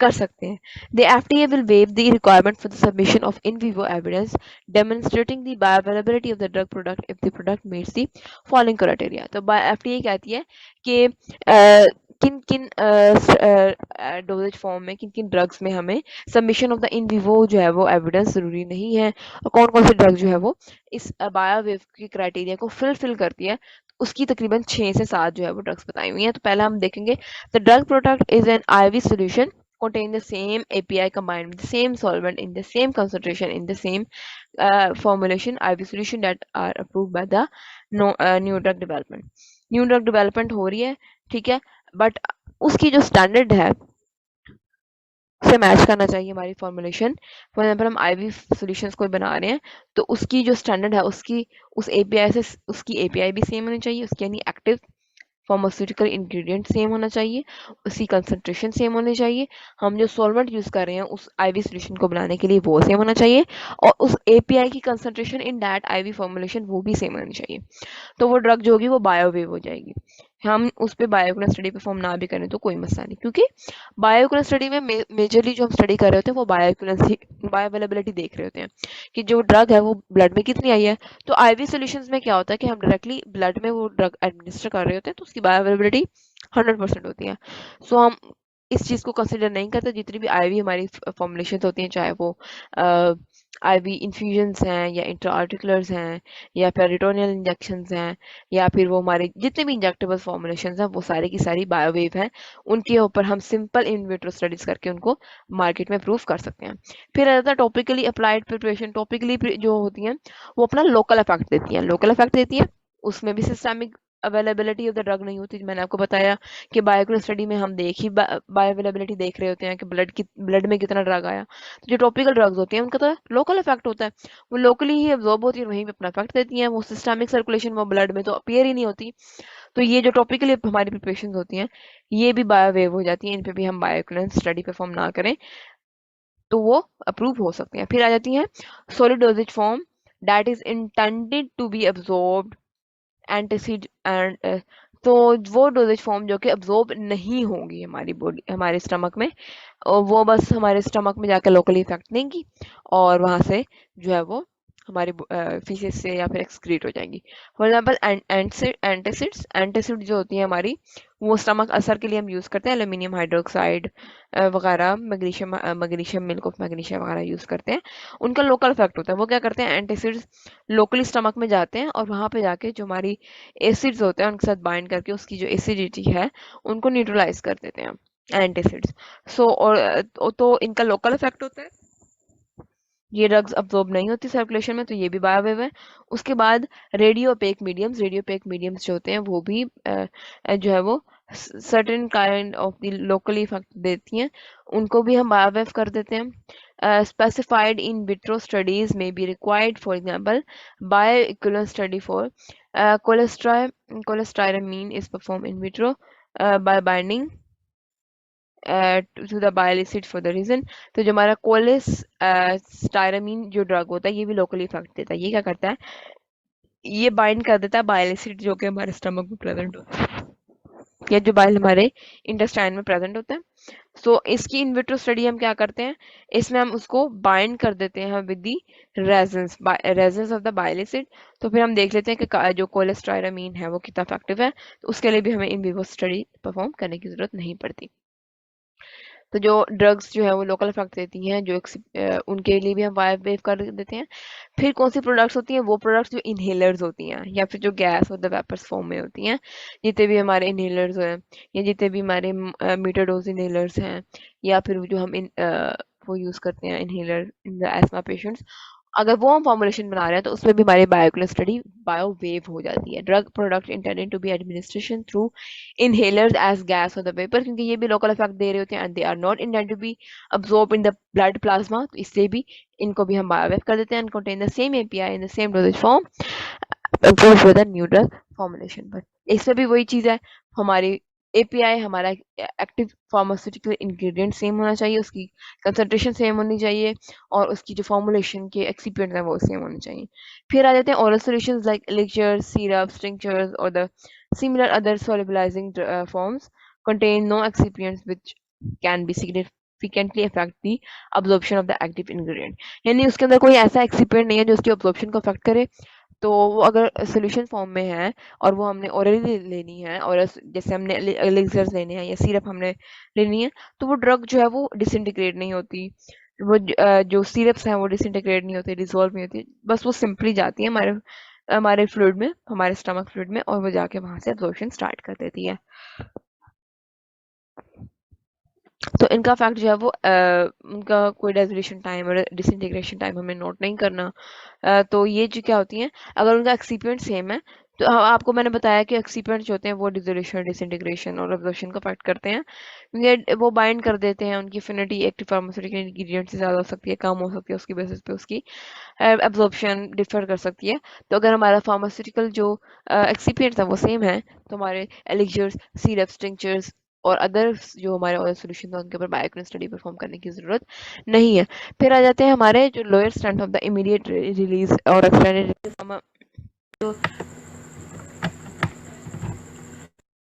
कर सकते हैं। The FDA will wave the requirement for the submission of in vivo evidence demonstrating the bioavailability of the drug product if the product meets the following criteria. तो एफडीए कहती है कि किन किन डोजेज फॉर्म में, किन किन ड्रग्स में हमें submission of the in vivo जो है वो एविडेंस जरूरी नहीं है, और कौन कौन से ड्रग जो है वो इस बायोवेव की क्राइटेरिया को फिल करती है। उसकी तकरीबन 6 से 7 जो है वो ड्रग्स बताई हुई हैं। तो पहला हम देखेंगे, the drug product is an IV solution contain the same API combined with the same solvent in the same concentration in the same formulation IV solution that are approved by the new drug development। New drug development हो रही है, ठीक है, बट उसकी जो स्टैंडर्ड है से मैच करना चाहिए हमारी फॉर्मुलेशन। फॉर एग्जाम्पल हम आईवी सॉल्यूशंस कोई बना रहे हैं तो उसकी जो स्टैंडर्ड है उसकी उस एपीआई से उसकी एपीआई भी सेम होनी चाहिए, उसकी यानी एक्टिव फार्मास्यूटिकल इंग्रेडिएंट सेम होना चाहिए, उसकी कंसंट्रेशन सेम होनी चाहिए, हम जो सॉल्वेंट यूज़ कर रहे हैं उस आईवी सॉल्यूशन को बनाने के लिए वो सेम होना चाहिए, और उस एपीआई की concentration in that IV formulation वो भी सेम होनी चाहिए। तो वो ड्रग जो होगी वो बायोवेव हो जाएगी। हम उस पर बायोइक्विवेलेंस स्टडी परफॉर्म ना भी करें तो कोई मसला नहीं, क्योंकि बायोइक्विवेलेंस स्टडी में मेजरली जो हम स्टडी कर रहे होते हैं वो बायोअवेलेबिलिटी देख रहे होते हैं कि जो ड्रग है वो ब्लड में कितनी आई है। तो आईवी सॉल्यूशंस में क्या होता है कि हम डायरेक्टली ब्लड में वो ड्रग एडमिनिस्टर कर रहे होते हैं तो उसकी बायोअवेलेबिलिटी 100% होती है। सो हम इस चीज़ को कंसिडर नहीं करते, जितनी भी आईवी हमारी फॉर्मुलेशन होती हैं, चाहे वो आईवी इन्फ्यूजन्स हैं या इंट्राआर्टिकुलर्स हैं या पेरिटोनियल इंजेक्शंस हैं या फिर वो हमारे जितने भी इंजेक्टेबल फॉर्मुलेशंस हैं वो सारी की सारी बायोवेव हैं। उनके ऊपर हम सिंपल इन विट्रो स्टडीज करके उनको मार्केट में प्रूव कर सकते हैं। फिर आता है टॉपिकली अप्लाइड प्रिपरेशन। टॉपिकली जो होती हैं वो अपना लोकल इफेक्ट देती हैं, लोकल इफेक्ट देती हैं, उसमें भी systemic availability of the drug नहीं होती। मैंने आपको बताया कि बायोइक्विवेलेंस स्टडी में हम बायोअवेलेबिलिटी देख रहे होते हैं कि ब्लड में कितना ड्रग आया। तो जो टॉपिकल ड्रग्स होती हैं उनका तो लोकल इफेक्ट होता है, वो लोकली ही एब्जॉर्ब होती है, वहीं पे अपना इफेक्ट देती हैं, वो सिस्टमिक सर्कुलेशन वो ब्लड में तो अपीयर ही नहीं होती। तो ये जो टॉपिकली हमारी प्रिपरेशन होती हैं ये भी बायोवेव हो जाती हैं, इन पे भी हम बायोइक्विवेलेंस स्टडी परफॉर्म ना करें तो वो अप्रूव हो सकते हैं। फिर आ जाती हैं solid dosage form that is intended to be absorbed antacid and, तो वो डोजेज फॉर्म जो कि अब्जॉर्ब नहीं होंगी हमारी बॉडी, हमारे स्टमक में, और वो बस हमारे स्टमक में जाकर लोकली इफेक्ट देंगी और वहाँ से जो है वो हमारी फीसेस से या फिर एक्सक्रीट हो जाएंगी। फॉर एग्जाम्पल एंटासिड्स, एंटासिड जो होती है हमारी वो स्टमक अल्सर के लिए हम यूज़ करते हैं, एल्यूमिनियम हाइड्रोक्साइड वगैरह, मैग्नीशियम मिल्क ऑफ मैग्नीशियम वगैरह यूज़ करते हैं। उनका लोकल इफेक्ट होता है, वो क्या करते हैं एंटासिड्स लोकली स्टमक में जाते हैं और वहाँ पे जाके जो हमारी एसिड्स होते हैं उनके साथ बाइंड करके उसकी जो एसिडिटी है उनको न्यूट्रलाइज कर देते हैं एंटासिड्स। सो और तो इनका लोकल इफेक्ट होता है, ये ड्रग्स अब्जॉर्ब नहीं होती सर्कुलेशन में, तो ये भी बायोवेव है। उसके बाद रेडियो ओपेक मीडियम्स जो होते हैं वो भी जो है वो certain kind of the locally effect देती हैं, उनको भी हम बायोवेव कर देते हैं। स्पेसिफाइड इन विट्रो स्टडीज में be required, for example bio equivalent study for cholestyramine is performed in vitro by binding to the bile acid for the reason। तो जो हमारा कोलेस्टायरामीन जो ड्रग होता है ये भी लोकली इफेक्ट देता है। ये क्या करता है, ये बाइंड कर देता है बाइल एसिड जो कि हमारे स्टमक में प्रेजेंट होता है या जो बाइल हमारे इंटेस्टाइन में प्रेजेंट होता है। सो इसकी इन विट्रो स्टडी हम क्या करते हैं, इसमें हम उसको बाइंड कर देते हैं with the resins of the bile acid. तो फिर हम देख लेते हैं कि जो कोलेस्टायरामीन है वो कितना इफेक्टिव है। तो उसके लिए भी हमें इन विवो स्टडी परफॉर्म करने की जरूरत नहीं पड़ती। तो जो ड्रग्स जो है वो लोकल इफेक्ट देती हैं, जो उनके लिए भी हम बायोवेव कर देते हैं। फिर कौन सी प्रोडक्ट्स होती हैं, वो प्रोडक्ट्स जो इनहेलर्स होती हैं या फिर जो गैस और द वेपर्स फॉर्म में होती हैं। जितने भी हमारे इनहेलर्स हैं या जितने भी हमारे मीटर डोज इनहेलर्स हैं या फिर जो हम वो यूज़ करते हैं inhaler in the ESMA patients, अगर वो हम फॉर्मुलेशन बना रहे हैं तो उसमें भी हमारी बायोक्लिन स्टडी बायोवेव हो जाती है। Drug product intended to be administration through inhalers as gas और द वेपर, क्योंकि ये भी लोकल इफेक्ट दे रहे होते हैं and they are not intended to be absorb in the blood plasma. तो इससे भी इनको भी हम बायोवेव कर देते हैं and contain the same API in the same doses form approach with new drug formulation. But इसमें भी वही चीज़ है, हमारी एपीआई हमारा एक्टिव फार्मास्यूटिकल इंग्रेडिएंट सेम होना चाहिए, उसकी कंसंट्रेशन सेम होनी चाहिए और उसकी जो फॉर्मुलेशन के एक्सिपिएंट हैं वो सेम होने चाहिए। फिर आ जाते हैं oral solutions like elixirs, syrups, tinctures और the similar other solubilizing forms contain no excipients which can be significantly affect the absorption of the active ingredient। यानी उसके अंदर कोई ऐसा एक्सिपिएंट नहीं है जो उसकी अब्जॉर्प्शन को अफेक्ट करे। तो वो अगर सोल्यूशन फॉर्म में है और वो हमने ओरली लेनी है और जैसे हमने एलिक्सर्स लेने हैं या सिरप हमने लेनी है, तो वो ड्रग जो है वो डिसइंटीग्रेट नहीं होती। वो जो सिरप्स हैं वो डिसइंटीग्रेट नहीं होते, डिसॉल्व नहीं होती, बस वो सिंपली जाती है हमारे हमारे फ्लूइड में, हमारे स्टमक फ्लूइड में, और वो जाके वहां से एब्जॉर्प्शन स्टार्ट कर देती है। तो इनका फैक्ट जो है वो उनका कोई डेजोल्यूशन टाइम और डिसइंटीग्रेशन टाइम हमें नोट नहीं करना। तो ये जो क्या होती हैं, अगर उनका एक्सिपिएंट सेम है तो आपको मैंने बताया कि एक्सिपिएंट जो होते हैं वो डिसोल्यूशन, डिसइंटीग्रेशन और एब्जॉर्प्शन को अफेक्ट करते हैं, क्योंकि वो बाइंड कर देते हैं। उनकी एफिनिटी एक्टिव फार्मास्यूटिकल इंग्रेडिएंट से ज़्यादा हो सकती है, कम हो सकती है, उसकी बेसिस पे उसकी एब्जॉर्प्शन डिफर कर सकती है। तो अगर हमारा फार्मास्यूटिकल जो एक्सिपिएंट्स हैं वो सेम है तो हमारे एलिक्सर्स, सिरप्स, टिंक्चर्स और अदर्स जो हमारे ऑयल सॉल्यूशन है उनके ऊपर बायोक्लिन स्टडी परफॉर्म करने की ज़रूरत नहीं है। फिर आ जाते हैं हमारे जो lower strength of the immediate release और एक्सटेंडेड जो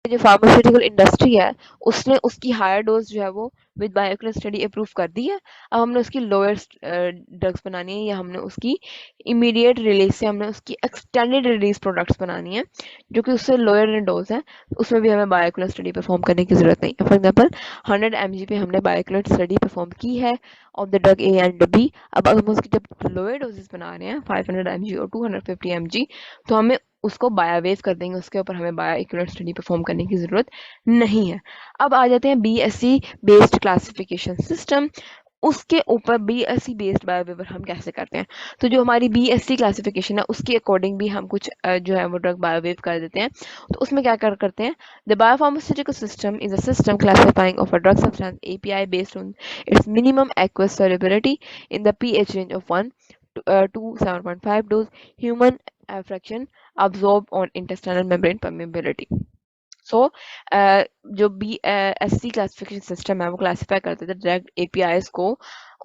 जो फार्मास्यूटिकल इंडस्ट्री है उसने उसकी हायर डोज जो है वो विद बायोक्लिन स्टडी अप्रूव कर दी है। अब हमने उसकी लोएस्ट ड्रग्स बनानी है या हमने उसकी इमीडिएट रिलीज से हमने उसकी एक्सटेंडेड रिलीज प्रोडक्ट्स बनानी है जो कि उससे लोअर इन डोज है। उसमें भी हमें बायोक्लिन स्टडी परफॉर्म करने की जरूरत नहीं है। फॉर एग्जाम्पल 100 mg पे हमने बायोक्लिन स्टडी परफॉर्म की है of the drug A and B. अब हम उसकी जब लोअर डोजेस बना रहे हैं 500 mg और 250 mg, तो हमें उसको बायोवेव कर देंगे, उसके ऊपर हमें बायो इक्विवेलेंट स्टडी परफॉर्म करने की ज़रूरत नहीं है। अब आ जाते हैं बीएससी बेस्ड क्लासिफिकेशन सिस्टम, उसके ऊपर बीएससी बेस्ड बायोवेवर हम कैसे करते हैं। तो जो हमारी बीएससी क्लासिफिकेशन है उसके अकॉर्डिंग भी हम कुछ जो है वो ड्रग बायोवेव कर देते हैं। तो उसमें क्या करते हैं, the biopharmaceutical system is a system classifying of a drug substance API based on it's minimum aqueous solubility in the pH range of 1 to 7.5 dose human fraction absorbed on intestinal membrane permeability। So जो B S C classification system है वो क्लासीफाई करते थे डायरेक्ट एपीआईज को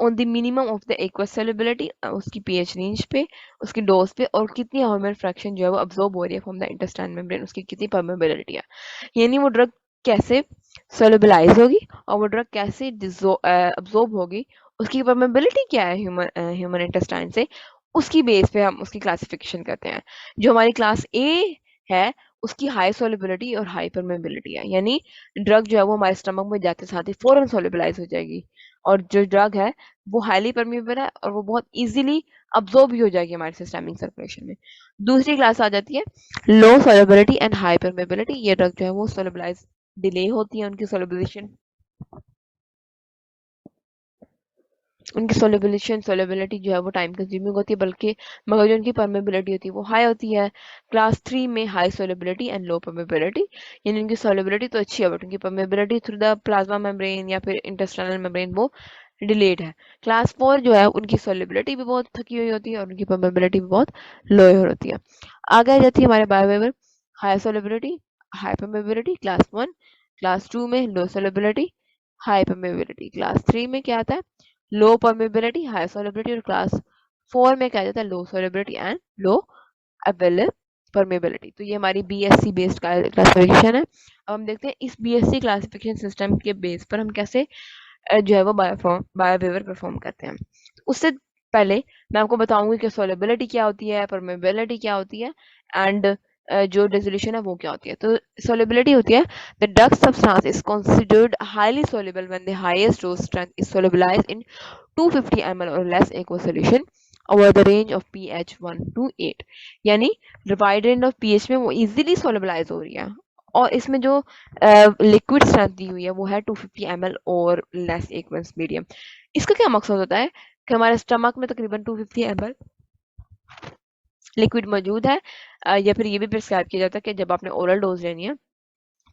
on the minimum of the aqueous solubility, उसकी पीएच रेंज पे, उसकी डोज पे, और कितनी हार्मोन फ्रैक्शन जो है वो अब्जॉर्ब हो रही है फ्रॉम द इंटेस्टाइन मेम्ब्रेन, उसकी कितनी परमेबिलिटी है। यानी वो ड्रग कैसे सोलबिलाइज होगी और वो ड्रग कैसे अब्जॉर्ब होगी, उसकी परमेबिलिटी क्या है ह्यूमन इंटेस्टाइन से, उसकी बेस पे हम उसकी क्लासिफिकेशन करते हैं। जो हमारी क्लास ए है उसकी हाई सोलिबिलिटी और हाई परमेबिलिटी है, यानी ड्रग जो है वो हमारे स्टमक में जाते साथ ही फौरन सोलिबलाइज हो जाएगी, और जो ड्रग है वो हाईली परमेबल है और वो बहुत इजीली अब्जॉर्ब भी हो जाएगी हमारे सिस्टमिक सर्कुलेशन में। दूसरी क्लास आ जाती है लो सोलिबिलिटी एंड हाई परमेबिलिटी। ये ड्रग जो है वो सोलिबलाइज डिले होती है उनकी सोलिबिलाइजेशन, उनकी सोलेबिलिटी जो है वो टाइम कंज्यूमिंग होती है, बल्कि मगर जो उनकी परमेबिलिटी होती है वो हाई होती है। क्लास 3 में high solubility and low permeability, यानी उनकी सोलेबिलिटी तो अच्छी है बट उनकी permeability through the plasma membrane या फिर इंटेस्टाइनल मेम्ब्रेन वो डिलेड है। क्लास 4 जो है उनकी सोलेबिलिटी भी बहुत थकी हुई होती है और उनकी परमेबिलिटी भी बहुत लोअर होती है। आगे आ जाती है हमारे biowaiver, high solubility, high permeability class 1, class 2 में low solubility, high permeability, class 3 में क्या आता है लो परमेबिलिटी, हाई सोलेबिलिटी, और क्लास 4 में क्या जाता है low solubility and low available permeability. तो ये हमारी बीएससी बेस्ड क्लासिफिकेशन है। अब हम देखते हैं इस बीएससी क्लासिफिकेशन सिस्टम के बेस पर हम कैसे जो है वो बायोवेवर परफॉर्म करते हैं। तो उससे पहले मैं आपको बताऊंगी कि सोलेबिलिटी क्या होती है, परमेबिलिटी क्या होती है, एंड जो डिसोल्यूशन है वो क्या होती है। तो सोलेबिलिटी होती है the drug substance is considered highly soluble when the highest dose strength is solubilized in 250 ml or less aqueous solution over the range of pH 1 to 8, यानी वाइड रेंज ऑफ पीएच में वो इजीली सोलबलाइज हो रही है। और इसमें जो लिक्विड स्ट्रेंथ दी हुई है वो है 250 ml और लेस एक्वस मीडियम। इसका क्या मकसद होता है कि हमारे स्टमक में तकरीबन 250 ml लिक्विड मौजूद है, या फिर ये भी प्रिस्क्राइब किया जाता है कि जब आपने ओरल डोज लेनी है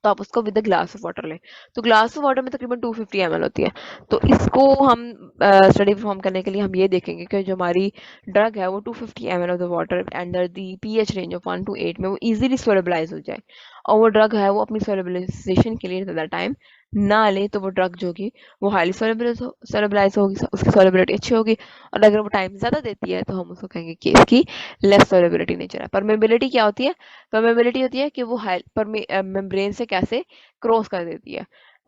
तो आप उसको विद ग्लास ऑफ वाटर लें। तो ग्लास ऑफ वाटर में तकरीबन 250 ml होती है। तो इसको हम स्टडी परफॉर्म करने के लिए हम ये देखेंगे कि जो हमारी ड्रग है वो 250 ml of the water under the pH range of 1 to 8 में वो इजीली सोलबलाइज हो जाए, और वो ड्रग है वो अपनी सोलबलाइजेशन के लिए ज़्यादा टाइम ना ले, तो वो ड्रग जो कि वो हाईली सोलबलाइज होगी, उसकी सोलबिलिटी अच्छी होगी। और अगर वो टाइम ज़्यादा देती है तो हम उसको कहेंगे कि इसकी लेस सोलबिलिटी नेचर है। परमेबिलिटी क्या होती है? परमेबिलिटी होती है कि वो मेम्ब्रेन से कैसे क्रॉस कर देती है।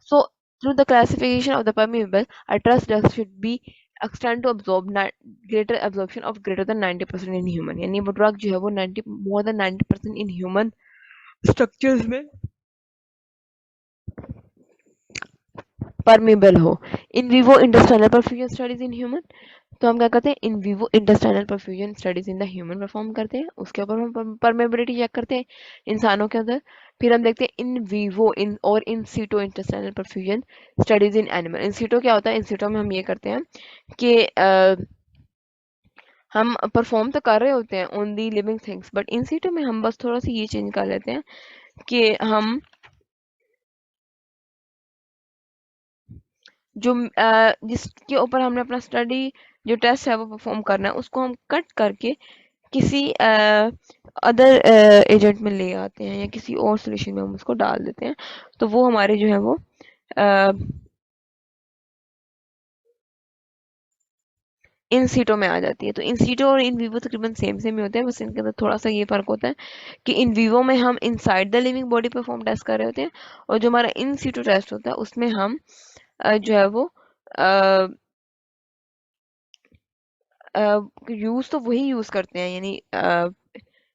So through the classification of the permeable a trust drug should be extend to absorb greater absorption of greater than 90% in human, यानी वो ड्रग जो है वो 90 more than 90% in human structures में परमेबल हो। In vivo intestinal perfusion studies in human, तो हम क्या करते हैं in vivo intestinal perfusion studies in the human perform करते हैं, उसके ऊपर हम परमेबिलिटी चेक करते हैं इंसानों के अंदर। फिर हम देखते हैं इन विवो इन और in situ intestinal perfusion studies in animal. In situ क्या होता है? इन सीटो में हम ये करते हैं कि हम परफॉर्म तो कर रहे होते हैं on the living things, but in सीटो में हम बस थोड़ा सा ये चेंज कर लेते हैं कि हम जो जिसके ऊपर हमने अपना स्टडी जो टेस्ट है वो परफॉर्म करना है उसको हम कट करके किसी अदर एजेंट में ले आते हैं या किसी और सॉल्यूशन में हम उसको डाल देते हैं, तो वो हमारे जो है वो इन सीटों में आ जाती है। तो इन सीटो और इन वीवो तकरीबन सेम सेम ही होते हैं, बस इनके अंदर थोड़ा सा ये फ़र्क होता है कि इन वीवो में हम inside the living body perform test कर रहे होते हैं, और जो हमारा इन सीटो टेस्ट होता है उसमें हम जो है वो यूज़ तो वही यूज़ करते हैं, यानी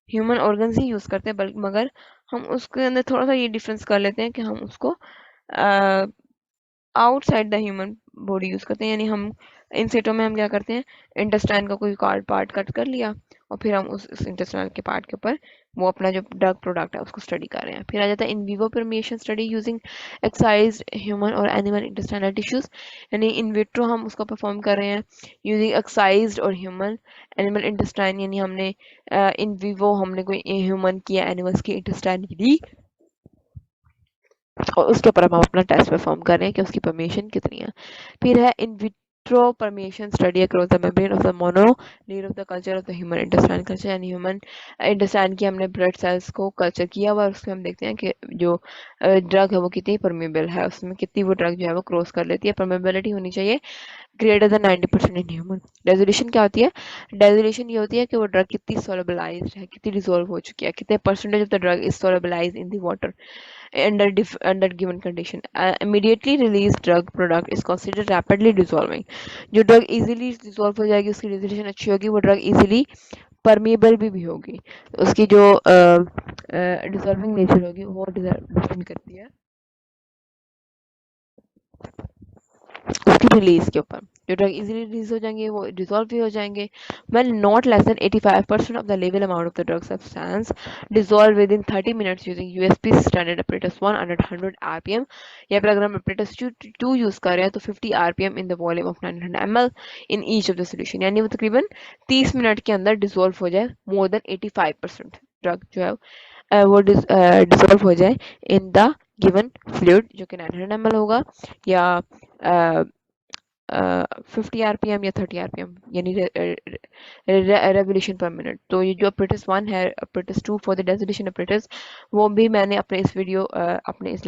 ह्यूमन ऑर्गन्स ही यूज़ करते हैं, बल्कि मगर हम उसके अंदर थोड़ा सा ये डिफरेंस कर लेते हैं कि हम उसको outside the human body use करते हैं, यानी हम इन सेटों में हम क्या करते हैं इंटेस्टाइन का कोई पार्ट कट कर लिया और फिर हम उस इंटेस्टाइन के पार्ट के ऊपर वो अपना जो ड्रग प्रोडक्ट है उसको स्टडी कर रहे हैं। फिर आ जाता है in vivo permeation study using excise human और एनिमल इंटेस्टाइनल टिश्यूज, यानी इन विट्रो हम उसको परफॉर्म कर रहे हैं यूजिंग एक्साइज और ह्यूमन एनिमल इंटेस्टाइन, यानी हमने इन विवो हमने कोई ह्यूमन की या एनिमल्स की इंटेस्टाइन ली और उसके ऊपर हम अपना टेस्ट परफॉर्म कर रहे हैं कि उसकी परमिशन कितनी है। फिर है in vitro permission study across the membrane of the monolayer of the culture of the human intestine culture, यानी ह्यूमन इंटेस्टाइन की हमने ब्लड सेल्स को कल्चर किया हुआ, उसमें हम देखते हैं कि जो ड्रग है वो कितनी परमेबल है, उसमें कितनी वो ड्रग जो है वो क्रॉस कर लेती है। परमेबिलिटी होनी चाहिए greater than 90% in human. Resolution क्या होती है? रेजोल्यूशन ये होती है कि वो ड्रग कितनी सोलबलाइज्ड है, कितनी डिजोल्व हो चुकी है, कितने percentage of the drug is solubilized in the water under given condition. Immediately released drug product is considered rapidly dissolving. जो drug easily dissolve हो जाएगी उसकी resolution अच्छी होगी, वो drug easily permeable भी होगी, उसकी जो dissolving nature होगी वो depend करती है उसकी रिलीज के ऊपर। जो ड्रग इजीली रिलीज हो जाएंगे वो डिसॉल्व भी हो जाएंगे। when not less than 85% of the level amount of the drug substance dissolve within 30 minutes using USP standard apparatus 1 under 100 rpm, या फिर अगर हम apparatus 2 यूज कर रहे हैं तो 50 rpm in the volume of 900 ml in each of the solution, यानी वो तकरीबन 30 मिनट के अंदर डिसॉल्व हो जाए मोर देन 85% ड्रग जो है वो डिसॉल्व हो जाए इन द गिवन फ्लूइड, जो कि 900 ml होगा या 50 आरपीएम या 30 आरपीएम, यानी रेवोल्यूशन पर मिनट। तो ये जो अप्रेटिस 1 है, apparatus 2 for the dissolution apparatus, वो भी मैंने अपने इस वीडियो अपने इस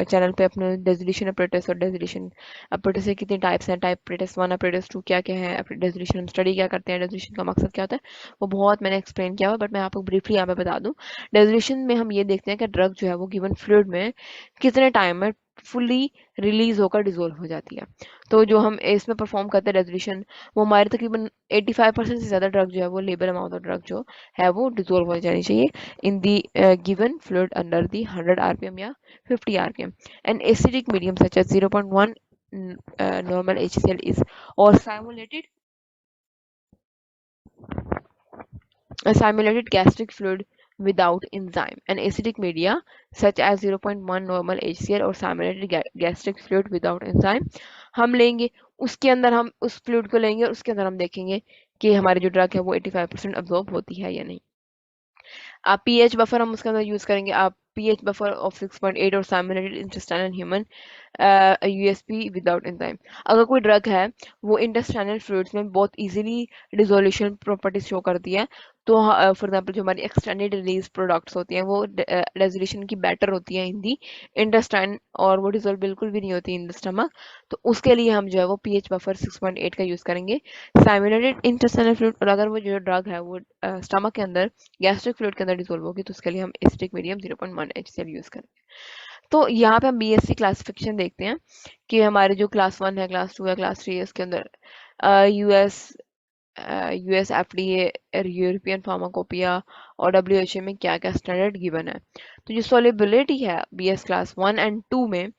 चैनल पे अपने डेजोल्यूशन अप्रेटिस और डेजोल्यूशन अप्रेटिस के कितने टाइप्स हैं, टाइप अप्रेटिस 1 अप्रेटिस 2 क्या क्या है, डेजोल्यूशन हम स्टडी क्या करते हैं, डेजोल्यूशन का मकसद क्या होता है, वो बहुत मैंने एक्सप्लेन किया हुआ, बट मैं आपको ब्रीफली यहाँ पे बता दूँ। डेजोल्यूशन में हम ये देखते हैं कि ड्रग जो है वो गिवन फ्लूइड में कितने टाइम में फुली रिलीज होकर डिसॉल्व हो जाती है। तो जो हम इसमें परफॉर्म करते हैं रेजोल्यूशन, वो हमारे तकरीबन 85% से ज़्यादा ड्रग जो है वो लेबल अमाउंट ऑफ ड्रग जो है वो डिसॉल्व हो जानी चाहिए in the given fluid under the 100 RPM या 50 RPM. And acidic medium such as 0.1 normal HCl is or simulated gastric fluid without enzyme. An acidic media such as 0.1 normal HCl और simulated gastric fluid without enzyme हम लेंगे, उसके अंदर हम उस फ्लूइड को लेंगे और उसके अंदर हम देखेंगे कि हमारी जो ड्रग है वो 85% अब्जॉर्ब होती है या नहीं। आप पीएच बफर हम उसके अंदर यूज करेंगे, आप पीएच बफर ऑफ 6.8 और simulated intestinal human USP without enzyme. अगर कोई ड्रग है वो इंटेस्टाइनल फ्लूइड्स में बहुत इजीली डिसोल्यूशन प्रॉपर्टीज शो करती है, तो फॉर एग्जांपल जो हमारी एक्सटेंडेड रिलीज प्रोडक्ट्स होती हैं वो रेजोल्यूशन की बेटर होती है इन दी इंटेस्टाइन, और वो डिसोल्व बिल्कुल भी नहीं होती इन द स्टमक, तो उसके लिए हम जो है वो पीएच बफर 6.8 का यूज करेंगे। साइमुलेटेड इंटेस्टाइनल फ्लूइड, और अगर वो जो ड्रग है वो स्टमक के अंदर गैस्ट्रिक फ्लूइड के अंदर डिसोल्व होगी तो उसके लिए हम एसिडिक मीडियम 0.1 HCl यूज करेंगे। तो यहाँ पे हम बीएससी क्लासिफिकेशन देखते हैं कि हमारे जो क्लास 1 है, क्लास 2 है, क्लास 3 है, इसके अंदर US US FDA, European pharmacopoeia और डब्ल्यूएचओ में क्या क्या स्टैंडर्ड गिवन है। तो जो सोलिबिलिटी है बीएस क्लास 1 एंड 2 में,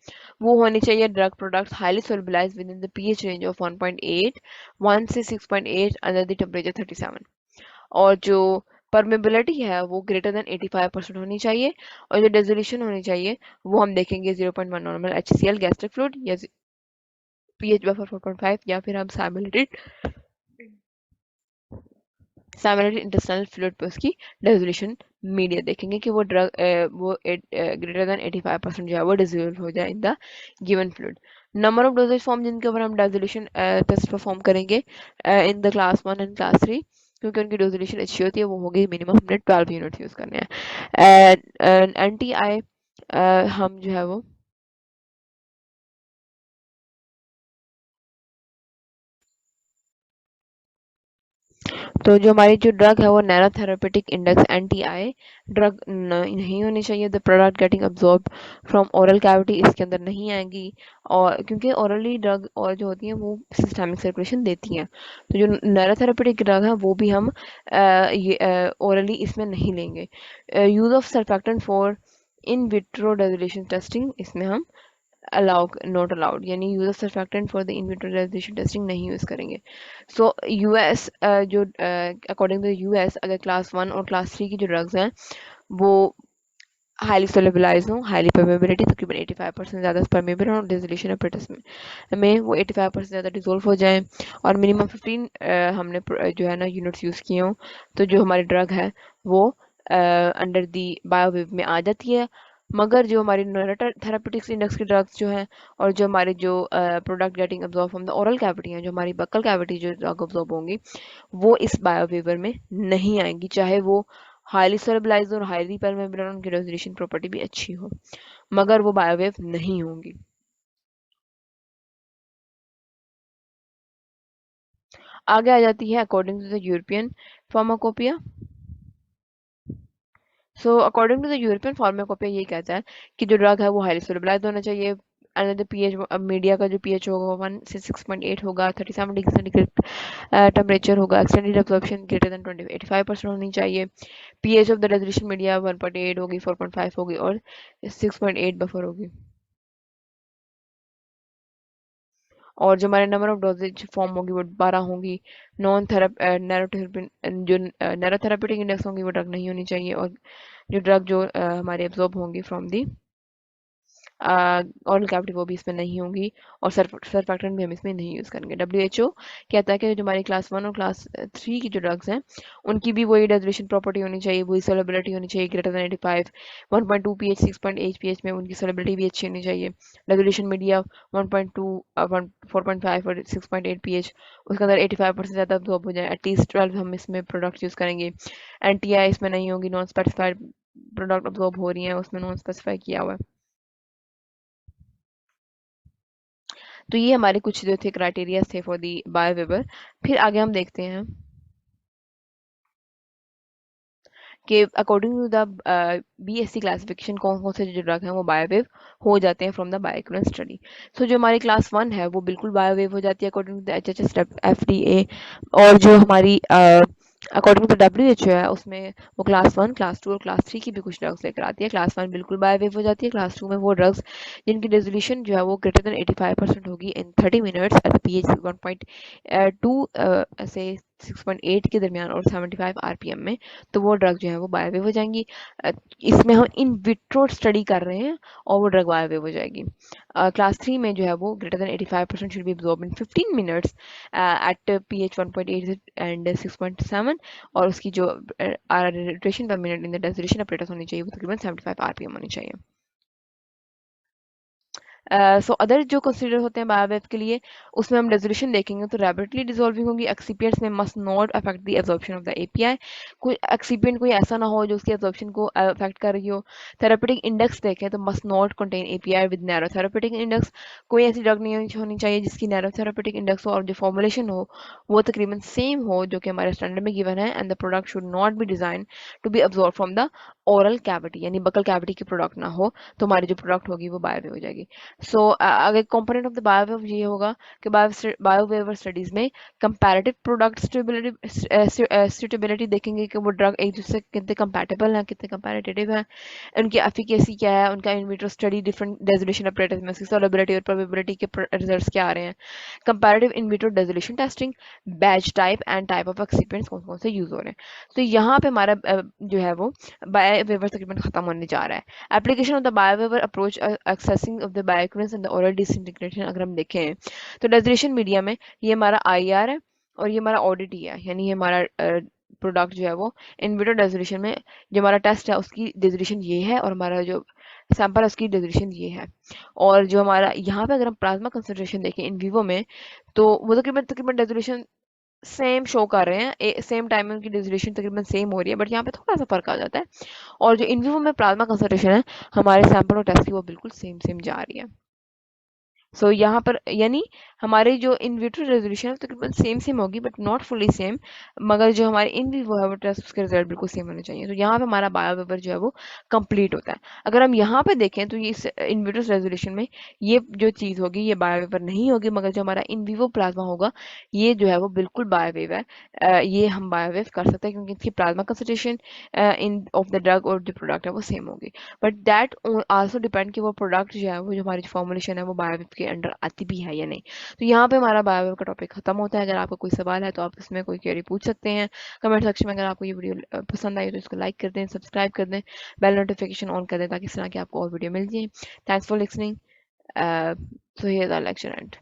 वो होनी चाहिए drug products highly solubilized within the pH range of 1.8 1 से 6.8 अंडर द टेम्परेचर 37, और जो परमेबिलिटी है वो ग्रेटर देन 85% होनी चाहिए, और जो डेजोल्यूशन होनी चाहिए वो हम देखेंगे 0.1 नॉर्मल HCl गैस्ट्रिक फ्लूइड या पीएच बफर 4.5, या फिर हम साइमुलेटेड इंटेस्टाइनल फ्लूइड पे उसकी डेजोल्यूशन मीडिया देखेंगे कि वो ड्रग वो ग्रेटर देन 85% जो है वो डिसॉल्व हो जाए in the given fluid. Number of doses form जिनके ऊपर हम डेजोल्यूशन टेस्ट परफॉर्म करेंगे in the class 1 and class 3, क्योंकि उनकी डेजोल्यूशन अच्छी होती है, वो होगी मिनिमम हमने 12 यूनिट्स यूज करने हैं। एंटी आई हम जो है वो तो जो हमारी जो ड्रग है वो नैरो थेरापेटिक इंडेक्स एंटी आई ड्रग नहीं होनी चाहिए। The product getting absorb from oral cavity इसके अंदर नहीं आएंगी, और क्योंकि ओरली ड्रग और जो होती हैं वो सिस्टमिक सर्कुलेशन देती हैं, तो जो नैरो थेरापेटिक ड्रग है वो भी हम ये ओरली इसमें नहीं लेंगे। Use of surfactant for in vitro dissolution testing, इसमें हम अलाउ नॉट अलाउड, यानी use of surfactant for the in vitro dissolution testing नहीं यूज करेंगे। सो यूएस जो अकॉर्डिंग टू यूएस अगर क्लास 1 और क्लास 3 की जो ड्रग्स हैं वो हाईली सोलेबलाइज हो, हाईली परमेबिलिटी तकरीबन 85% ज़्यादा परमेबल और डिसोल्यूशन अपेरेटस में वो 85% ज़्यादा डिसोल्व हो जाए, और मिनिमम 15 हमने जो है ना यूनिट्स यूज़ किए हों, तो जो हमारी ड्रग है वो अंडर दी बायोवेव में आ जाती है। मगर जो हमारी थेरापेटिक्स इंडेक्स की ड्रग्स जो हैं, और जो हमारे जो product getting absorb from the oral cavity हैं, जो हमारी बक्कल कैविटी जो ड्रग अब्जॉर्ब होंगी, वो इस बायोवेवर में नहीं आएंगी, चाहे वो हाईली सोलबिलाइज्ड और हाईली परमेबल और उनकी रेजोल्यूशन प्रॉपर्टी भी अच्छी हो, मगर वो बायोवेव नहीं होंगी। आगे आ जाती है according to the European pharmacopoeia. So according to the European pharmacopoeia ये कहता है कि जो ड्रग है वो हाईली सोलबिलाइज्ड होना चाहिए, अनदर पीएच मीडिया का जो पीएच होगा 1 से 6.8 होगा, 37 डिग्री सेंटीग्रेड टेम्परेचर होगा, एक्सटेंडेड एब्जॉर्प्शन ग्रेटर देन 85% होनी चाहिए, pH of the resolution media 1.8 होगी, 4.5 होगी और 6.8 बफर होगी। और जो हमारे नंबर ऑफ डोजेज फॉर्म होगी वो 12 होंगी। नॉन थेराप जो नैरो थेरापेटिक इंडेक्स होंगी वो ड्रग नहीं होनी चाहिए। और जो ड्रग जो हमारे एब्जॉर्ब होंगी फ्रॉम दी ऑरल कैविटी वो भी इसमें नहीं होंगी। और सर्फैक्टेंट भी हम इसमें नहीं यूज़ करेंगे। डब्ल्यूएचओ कहता है कि जो हमारी क्लास 1 और क्लास 3 की जो ड्रग्स हैं उनकी भी वही डेजोल्यूशन प्रॉपर्टी होनी चाहिए, वही सोलेबिलिटी होनी चाहिए ग्रेटर देन 85, 1.2 पीएच 6.8 पीएच में उनकी सोलेबिलिटी भी अच्छी होनी चाहिए। डेजोल्यूशन मीडिया 1.2 4.5 और 6.8 पीएच, उसके अंदर 85% ज़्यादा अब्जॉर्ब हो जाए। एटलीस्ट 12 हम इसमें प्रोडक्ट यूज़ करेंगे। एनटीआई इसमें नहीं होगी, नॉन स्पेसिफाइड प्रोडक्ट अब्जॉर्ब हो रही हैं उसमें नॉन स्पेसिफाई किया हुआ है। तो ये हमारे कुछ जो थे क्राइटेरिया थे फॉर दी बायोवेवर। फिर आगे हम देखते हैं कि according to the BSC classification कौन कौन से जो ड्रग हैं वो बायोवेव हो जाते हैं फ्रॉम द बायोइक्विवेलेंस स्टडी। सो जो हमारी क्लास 1 है वो बिल्कुल बायोवेव हो जाती है according to the HHS FDA. और जो हमारी अकॉर्डिंग टू डब्ल्यूएचओ है उसमें वो क्लास 1, क्लास 2 और क्लास 3 की भी कुछ ड्रग्स लेकर आती है। क्लास 1 बिल्कुल बायोवेव हो जाती है। क्लास 2 में वो ड्रग्स जिनकी रेजोल्यूशन जो है वो ग्रेटर देन 85% होगी इन 30 मिनट्स एट पीएच 1.2 से 6.8 के दरमियान और 75 आरपीएम में, तो वो ड्रग जो है वो बायोवेव हो जाएंगी। इसमें हम इन विट्रो स्टडी कर रहे हैं और वो ड्रग बायोवेव हो जाएगी। क्लास 3 में जो है वो greater than 85% should be absorb in 15 minutes at pH 1.8 and 6.7। और उसकी जो rotation per minute in the dissolution operators होनी चाहिए वो तकरीबन 75 आरपीएम होनी चाहिए। सो अदर जो कंसीडर होते हैं बायोवेव के लिए उसमें हम रेजोल्यूशन देखेंगे तो रैपिडली डिसॉल्विंग होगी। एक्सिपिएंट्स में must not affect the absorption of the API. कोई एक्सिपिएंट कोई ऐसा ना हो जो उसकी एब्जॉर्प्शन को अफेक्ट कर रही हो। थेरेपेटिक इंडेक्स देखें तो must not contain API with narrow therapeutic index. कोई ऐसी ड्रग नहीं होनी चाहिए जिसकी नैरो थेरेपेटिक इंडेक्स हो और जो फॉर्मुलेशन हो वो तकरीबन सेम हो जो कि हमारे स्टैंडर्ड में गिवन है। And the product should not be design to be absorb from the oral cavity, यानी बकल कैविटी की प्रोडक्ट ना हो तो हमारी जो प्रोडक्ट होगी वो बायोवेव हो जाएगी। सो अगर कंपोनेंट ऑफ द बायोवेव ये होगा कि बायोवेवर स्टडीज में कंपैरेटिव प्रोडक्ट सुटेबिलिटी देखेंगे कि वो ड्रग एक दूसरे से कितने कंपैटिबल हैं, कितने कंपैरेटिव हैं, उनकी एफिकेसी क्या है, उनका in vitro study different dissolution operators में उसकी सॉलेबिलिटी और प्रोबेबिलिटी के रिजल्ट्स क्या आ रहे हैं, comparative in vitro dissolution testing, batch type and type of excipients कौन कौन से यूज हो रहे हैं। तो यहाँ पे हमारा जो है वो बायोवेवर तकरीबन खत्म होने जा रहा है। Application of the biowaiver approach accessing of the bioequivalence and the oral disintegration अगर हम देखें तो डेजोल्यूशन मीडिया में ये हमारा आईआर है और ये हमारा ऑडिटी है, यानी ये हमारा प्रोडक्ट जो है वो इन विट्रो डेजोल्यूशन में जो हमारा टेस्ट है उसकी डेजोल्यूशन ये है और हमारा जो सैंपल है उसकी डेजोल्यूशन ये है। और जो हमारा यहाँ पे अगर हम प्लाज्मा कंसंट्रेशन देखें इन विवो में तो वो तकरीबन तकरीबन डेजोल्यूशन सेम शो कर रहे हैं, सेम टाइम में उनकी डेजोल्यूशन तकरीबन सेम हो रही है, बट यहाँ पे थोड़ा सा फर्क आ जाता है। और जो इन विवो में प्लाज्मा कंसंट्रेशन है हमारे सैंपल और टेस्ट की वो बिल्कुल सेम सेम जा रही है। सो यहाँ पर यानी हमारी जो इन विट्रो रेजोल्यूशन है तकरीबन सेम सेम होगी बट नॉट फुली सेम, मगर जो हमारे इन विवो है वो टेस्ट उसके रिजल्ट बिल्कुल सेम होने चाहिए। तो यहाँ पे हमारा बायोवेवर जो है वो कंप्लीट होता है। अगर हम यहाँ पे देखें तो ये इन विट्रो रेजोल्यूशन में ये जो चीज़ होगी ये बायोवेवर नहीं होगी, मगर जो हमारा इन विवो प्लाज्मा होगा ये जो है वो बिल्कुल बायोवेव है। ये हम बायोवेव कर सकते हैं क्योंकि इसकी plasma concentration in of the drug और जो प्रोडक्ट है वो सेम होगी। बट दैट आल्सो डिपेंड कि वो प्रोडक्ट जो है वो जो हमारी फॉर्मुलेशन है वो बायोवेव के अंडर आती भी है या नहीं। तो यहाँ पे हमारा बायोवेव का टॉपिक खत्म होता है। अगर आपका कोई सवाल है तो आप इसमें कोई क्वेरी पूछ सकते हैं कमेंट सेक्शन में। अगर आपको ये वीडियो पसंद आई तो इसको लाइक कर दें, सब्सक्राइब कर दें, बेल नोटिफिकेशन ऑन कर दें ताकि इस तरह की आपको और वीडियो मिल जाए। Thanks for listening. So here the lecture and